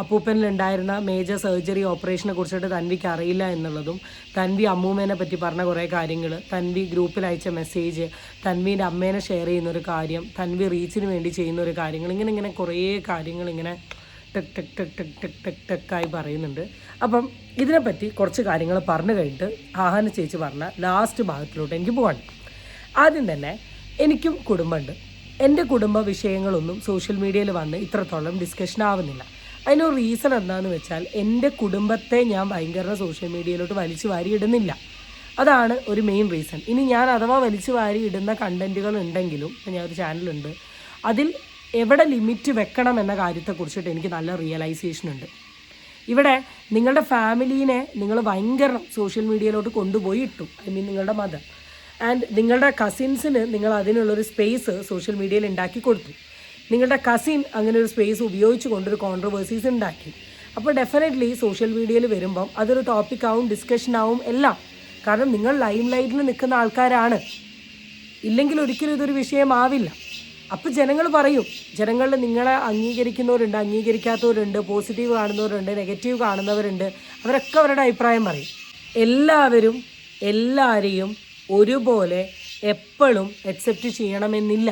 അപ്പൂപ്പനിലുണ്ടായിരുന്ന മേജർ സർജറി ഓപ്പറേഷനെ കുറിച്ചിട്ട് തൻവിക്ക് അറിയില്ല എന്നുള്ളതും, തൻവി അമ്മൂമ്മേനെ പറ്റി പറഞ്ഞ കുറേ കാര്യങ്ങൾ, തൻവി ഗ്രൂപ്പിൽ അയച്ച മെസ്സേജ്, തൻവീൻ്റെ അമ്മേനെ ഷെയർ ചെയ്യുന്നൊരു കാര്യം, തൻവി റീച്ചിന് വേണ്ടി ചെയ്യുന്നൊരു കാര്യങ്ങൾ, ഇങ്ങനെ കുറേ കാര്യങ്ങൾ ഇങ്ങനെ ടെക്കായി പറയുന്നുണ്ട്. അപ്പം ഇതിനെപ്പറ്റി കുറച്ച് കാര്യങ്ങൾ പറഞ്ഞു കഴിഞ്ഞിട്ട് ആഹാന ചേച്ചി പറഞ്ഞ ലാസ്റ്റ് ഭാഗത്തിലോട്ട് എനിക്ക് പോകണം. ആദ്യം തന്നെ എനിക്കും കുടുംബമുണ്ട്. എൻ്റെ കുടുംബ വിഷയങ്ങളൊന്നും സോഷ്യൽ മീഡിയയിൽ വന്ന് ഇത്രത്തോളം ഡിസ്കഷൻ ആവുന്നില്ല. അതിനൊരു റീസൺ എന്താണെന്ന് വെച്ചാൽ എൻ്റെ കുടുംബത്തെ ഞാൻ ഭയങ്കര സോഷ്യൽ മീഡിയയിലോട്ട് വലിച്ചു വാരി ഇടുന്നില്ല. അതാണ് ഒരു മെയിൻ റീസൺ. ഇനി ഞാൻ അഥവാ വലിച്ചു വാരി ഇടുന്ന കണ്ടൻറ്റുകൾ ഉണ്ടെങ്കിലും, ഞാൻ ഒരു ചാനലുണ്ട്, അതിൽ എവിടെ ലിമിറ്റ് വെക്കണം എന്ന കാര്യത്തെക്കുറിച്ചിട്ട് എനിക്ക് നല്ല റിയലൈസേഷൻ ഉണ്ട്. ഇവിടെ നിങ്ങളുടെ ഫാമിലീനെ നിങ്ങൾ ഭയങ്കര സോഷ്യൽ മീഡിയയിലോട്ട് കൊണ്ടുപോയി ഇട്ടു, നിങ്ങളുടെ മദർ ആൻഡ് നിങ്ങളുടെ കസിൻസിന് നിങ്ങൾ അതിനുള്ളൊരു സ്പേസ് സോഷ്യൽ മീഡിയയിൽ ഉണ്ടാക്കി കൊടുത്തു. നിങ്ങളുടെ കസിൻ അങ്ങനെ ഒരു സ്പേസ് ഉപയോഗിച്ച് കൊണ്ടൊരു കോൺട്രവേഴ്സീസ് ഉണ്ടാക്കി. അപ്പോൾ ഡെഫിനറ്റ്ലി സോഷ്യൽ മീഡിയയിൽ വരുമ്പം അതൊരു ടോപ്പിക്കാവും, ഡിസ്കഷനാവും എല്ലാം. കാരണം നിങ്ങൾ ലൈം ലൈറ്റിൽ നിൽക്കുന്ന ആൾക്കാരാണ്. ഇല്ലെങ്കിൽ ഒരിക്കലും ഇതൊരു വിഷയമാവില്ല. അപ്പോൾ ജനങ്ങൾ പറയും, ജനങ്ങളിൽ നിങ്ങളെ അംഗീകരിക്കുന്നവരുണ്ട്, അംഗീകരിക്കാത്തവരുണ്ട്, പോസിറ്റീവ് കാണുന്നവരുണ്ട്, നെഗറ്റീവ് കാണുന്നവരുണ്ട്. അവരൊക്കെ അവരുടെ അഭിപ്രായം പറയും. എല്ലാവരും എല്ലാവരെയും ഒരുപോലെ എപ്പോഴും അക്സെപ്റ്റ് ചെയ്യണമെന്നില്ല.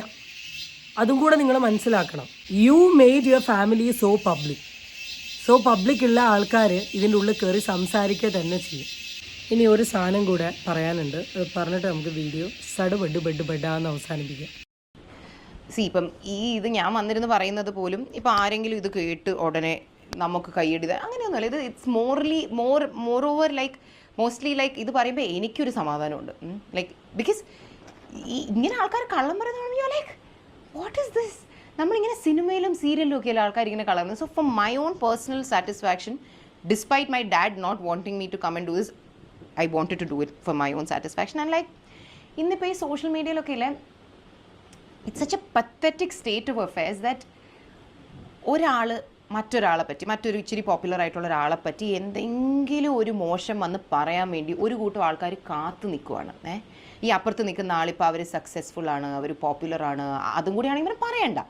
അതും കൂടെ നിങ്ങൾ മനസ്സിലാക്കണം. You made your family so പബ്ലിക്കുള്ള ആൾക്കാർ ഇതിൻ്റെ ഉള്ളിൽ കയറി സംസാരിക്കുക തന്നെ ചെയ്യും. ഇനി ഒരു സാധനം കൂടെ പറയാനുണ്ട്, പറഞ്ഞിട്ട് നമുക്ക് വീഡിയോ ബെഡാന്ന് അവസാനിപ്പിക്കാം. ഇപ്പം ഇത് ഞാൻ വന്നിരുന്ന് പറയുന്നത് പോലും ഇപ്പം ആരെങ്കിലും ഇത് കേട്ട് ഉടനെ നമുക്ക് കൈയടിത അങ്ങനെയൊന്നുമല്ല. ഇത് it's more over like mostly like ഇത് പറയുമ്പോൾ എനിക്കൊരു സമാധാനമുണ്ട്. ലൈക്ക് ബിക്കോസ് ഇങ്ങനെ ആൾക്കാർ കള്ളം പറയുന്ന ലൈക്ക് വാട്ട് ഈസ് ദിസ്? നമ്മളിങ്ങനെ സിനിമയിലും സീരിയലിലും ഒക്കെയല്ല ആൾക്കാർ ഇങ്ങനെ കള്ളം. So for my own personal satisfaction, despite my dad not wanting me to come and do this, I wanted to do it for my own satisfaction. And like ഇന്നിപ്പോൾ ഈ social മീഡിയയിലൊക്കെ ഇല്ലേ, it's such A pathetic state of affairs that ഒരാൾ മറ്റൊരാളെ പറ്റി, മറ്റൊരു ഇച്ചിരി popular ആയിട്ടുള്ള ഒരാളെ പറ്റി എന്തെങ്കിലും ഒരു മോശം വന്ന് പറയാൻ വേണ്ടി ഒരു കൂട്ടം ആൾക്കാർ കാത്തു നിൽക്കുവാണ്. ഈ അപ്പുറത്ത് നിൽക്കുന്ന ആളിപ്പോൾ അവർ സക്സസ്ഫുൾ ആണ്, അവർ പോപ്പുലറാണ്, അതും കൂടിയാണെങ്കിൽ ഇവരെ പറയണ്ട.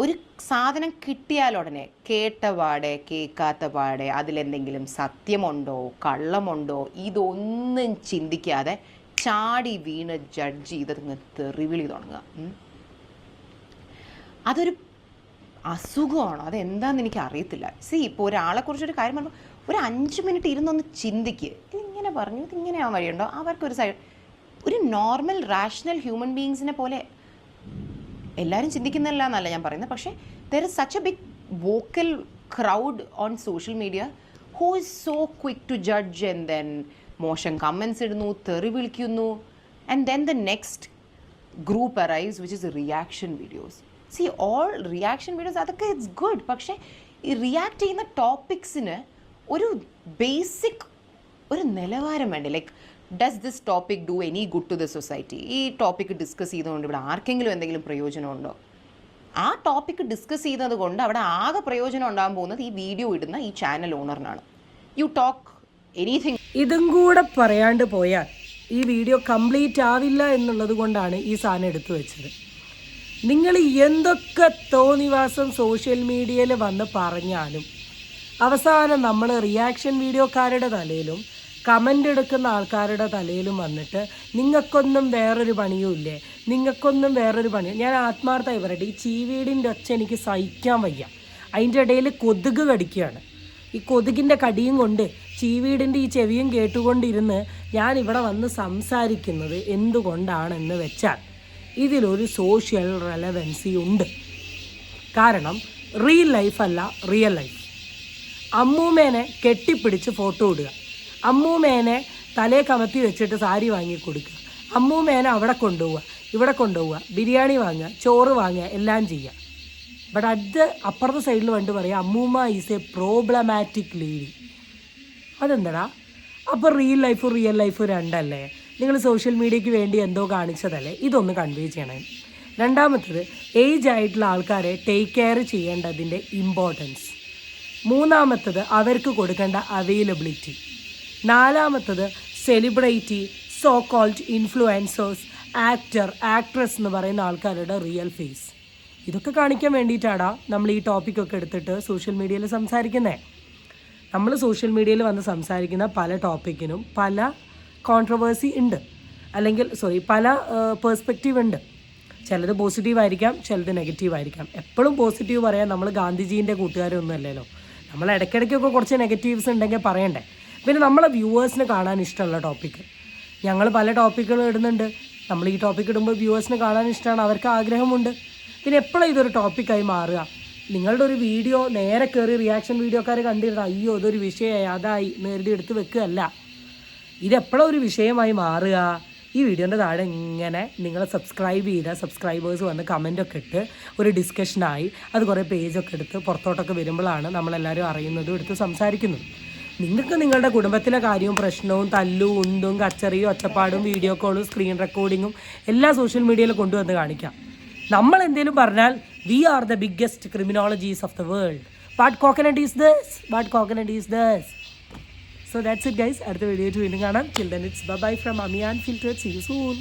ഒരു സാധനം കിട്ടിയാലുടനെ കേട്ട പാടെ കേൾക്കാത്ത പാടെ അതിലെന്തെങ്കിലും സത്യമുണ്ടോ കള്ളമുണ്ടോ ഇതൊന്നും ചിന്തിക്കാതെ ചാടി വീണ് ജഡ്ജ് ചെയ്തത് തെറിവിളി തുടങ്ങുക. അതൊരു അസുഖമാണ്. അതെന്താണെന്ന് എനിക്ക് അറിയത്തില്ല. ഇപ്പോൾ ഒരാളെക്കുറിച്ചൊരു കാര്യം പറയുമ്പോൾ ഒരു 5 മിനിറ്റ് ഇരുന്നൊന്ന് ചിന്തിക്കുക. ഇതിങ്ങനെ പറഞ്ഞു, ഇതിങ്ങനെ വഴിയുണ്ടോ? അവർക്കൊരു ഒരു നോർമൽ റാഷണൽ ഹ്യൂമൻ ബീയിങ്സിനെ പോലെ എല്ലാവരും ചിന്തിക്കുന്നില്ല എന്നല്ല ഞാൻ പറയുന്നത്. പക്ഷേ there is such a big vocal crowd on social media who is so quick to judge and then മോശം കമൻസ് ഇടുന്നു, തെറി വിളിക്കുന്നു. And then the next group arrives which is reaction videos. See all reaction videos അതൊക്കെ it's good. പക്ഷേ ഈ react ചെയ്യുന്ന ടോപ്പിക്സിന് ഒരു basic ഒരു നിലവാരം വേണ്ടേ? Like does this topic do any good to the society? ഈ ടോപ്പിക്ക് ഡിസ്കസ് ചെയ്തുകൊണ്ട് ഇവിടെ ആർക്കെങ്കിലും എന്തെങ്കിലും പ്രയോജനമുണ്ടോ? ആ ടോപ്പിക്ക് ഡിസ്കസ് ചെയ്യുന്നത് കൊണ്ട് അവിടെ ആകെ പ്രയോജനം ഉണ്ടാകാൻ പോകുന്നത് ഈ വീഡിയോ ഇടുന്ന ഈ ചാനൽ ഓണറിനാണ്. You talk anything. ഇതും കൂടെ പറയാണ്ട് പോയാൽ ഈ വീഡിയോ കംപ്ലീറ്റ് ആവില്ല എന്നുള്ളത് കൊണ്ടാണ് ഈ സാധനം എടുത്തു വെച്ചത്. നിങ്ങൾ എന്തൊക്കെ തോന്നിവാസം സോഷ്യൽ മീഡിയയിൽ വന്ന് പറഞ്ഞാലും അവസാനം നമ്മൾ റിയാക്ഷൻ വീഡിയോക്കാരുടെ തലയിലും കമൻ്റ് എടുക്കുന്ന ആൾക്കാരുടെ തലയിലും വന്നിട്ട് നിങ്ങൾക്കൊന്നും വേറൊരു പണിയും ഇല്ലേ, നിങ്ങൾക്കൊന്നും വേറൊരു പണിയും. ഞാൻ ആത്മാർത്ഥമായി പറയട്ടെ, ഈ ചീവീടിൻ്റെ ഒച്ച എനിക്ക് സഹിക്കാൻ വയ്യ. അതിൻ്റെ ഇടയിൽ കൊതുക് കടിക്കുകയാണ്. ഈ കൊതുകിൻ്റെ കടിയും കൊണ്ട് ചീവീടിൻ്റെ ഈ ചെവിയും കേട്ടുകൊണ്ടിരുന്ന് ഞാൻ ഇവിടെ വന്ന് സംസാരിക്കുന്നത് എന്തുകൊണ്ടാണെന്ന് വെച്ചാൽ ഇതിലൊരു സോഷ്യൽ റെലവൻസി ഉണ്ട്. കാരണം റിയൽ ലൈഫല്ല റിയൽ ലൈഫ്. അമ്മൂമ്മേനെ കെട്ടിപ്പിടിച്ച് ഫോട്ടോ ഇടുക, അമ്മൂമ്മേനെ തലേ കമത്തി വെച്ചിട്ട് സാരി വാങ്ങി കൊടുക്കുക, അമ്മൂമ്മേനെ അവിടെ കൊണ്ടുപോവുക, ഇവിടെ കൊണ്ടുപോവുക, ബിരിയാണി വാങ്ങുക, ചോറ് വാങ്ങുക, എല്ലാം ചെയ്യുക. ബട്ട് അത് അപ്പുറത്തെ സൈഡിൽ കണ്ട് പറയുക അമ്മൂമ്മ ഈസ് എ പ്രോബ്ലമാറ്റിക് ലേഡി. അതെന്താടാ? അപ്പോൾ റിയൽ ലൈഫ് രണ്ടല്ലേ? നിങ്ങൾ സോഷ്യൽ മീഡിയയ്ക്ക് വേണ്ടി എന്തോ കാണിച്ചതല്ലേ? ഇതൊന്ന് കൺവേ ചെയ്യണം. രണ്ടാമത്തത് ഏജ് ആയിട്ടുള്ള ആൾക്കാരെ ടേക്ക് കെയർ ചെയ്യേണ്ടതിൻ്റെ ഇമ്പോർട്ടൻസ്. മൂന്നാമത്തത് അവർക്ക് കൊടുക്കേണ്ട അവൈലബിലിറ്റി. നാലാമത്തത് celebrity, so called influencers, actor, actress എന്ന് പറയുന്ന ആൾക്കാരുടെ റിയൽ ഫേസ്. ഇതൊക്കെ കാണിക്കാൻ വേണ്ടിയിട്ടാണ് നമ്മൾ ഈ ടോപ്പിക്കൊക്കെ എടുത്തിട്ട് സോഷ്യൽ മീഡിയയിൽ സംസാരിക്കുന്നത്. നമ്മൾ സോഷ്യൽ മീഡിയയിൽ വന്ന് സംസാരിക്കുന്ന പല ടോപ്പിക്കിനും പല കോൺട്രവേഴ്സി ഉണ്ട്, അല്ലെങ്കിൽ പല പേഴ്സ്പെക്റ്റീവ് ഉണ്ട്. ചിലത് പോസിറ്റീവായിരിക്കാം, ചിലത് നെഗറ്റീവായിരിക്കാം. എപ്പോഴും പോസിറ്റീവ് പറയാൻ നമ്മൾ ഗാന്ധിജീൻ്റെ കൂട്ടുകാരൊന്നും അല്ലല്ലോ. നമ്മൾ ഇടയ്ക്കിടയ്ക്കൊക്കെ കുറച്ച് നെഗറ്റീവ്സ് ഉണ്ടെങ്കിൽ പറയണ്ടേ. പിന്നെ നമ്മളെ വ്യൂവേഴ്സിന് കാണാൻ ഇഷ്ടമുള്ള ടോപ്പിക്ക്, ഞങ്ങൾ പല ടോപ്പിക്കുകൾ ഇടുന്നുണ്ട്. നമ്മൾ ഈ ടോപ്പിക്ക് ഇടുമ്പോൾ വ്യൂവേഴ്സിന് കാണാൻ ഇഷ്ടമാണ്, അവർക്ക് ആഗ്രഹമുണ്ട്. പിന്നെ എപ്പോഴും ഇതൊരു ടോപ്പിക്കായി മാറുക. നിങ്ങളുടെ ഒരു വീഡിയോ നേരെ കയറി റിയാക്ഷൻ വീഡിയോക്കാർ കണ്ടിരുന്ന അയ്യോ ഇതൊരു വിഷയമായി അതായി നേരിട്ട് എടുത്ത് വെക്കുകയല്ല. ഇതെപ്പോഴും ഒരു വിഷയമായി മാറുക. ഈ വീഡിയോൻ്റെ താഴെ ഇങ്ങനെ നിങ്ങൾ സബ്സ്ക്രൈബ് ചെയ്ത സബ്സ്ക്രൈബേഴ്സ് വന്ന് കമൻറ്റൊക്കെ ഇട്ട് ഒരു ഡിസ്കഷനായി അത് കുറേ പേജൊക്കെ എടുത്ത് പുറത്തോട്ടൊക്കെ വരുമ്പോഴാണ് നമ്മളെല്ലാവരും അറിയുന്നതും എടുത്ത് സംസാരിക്കുന്നത്. നിങ്ങൾക്ക് നിങ്ങളുടെ കുടുംബത്തിലെ കാര്യവും പ്രശ്നവും തല്ലും ഉന്തും കച്ചറിയും ഒച്ചപ്പാടും വീഡിയോ കോളും സ്ക്രീൻ റെക്കോർഡിങ്ങും എല്ലാം സോഷ്യൽ മീഡിയയിൽ കൊണ്ടുവന്ന് കാണിക്കാം. നമ്മൾ എന്തെങ്കിലും പറഞ്ഞാൽ we are the biggest criminologies of the world. What coconut is this? So that's it guys. അടുത്ത വീഡിയോ വീണ്ടും കാണാം. Till then it's bye bye from Ami and Filtered. See you soon.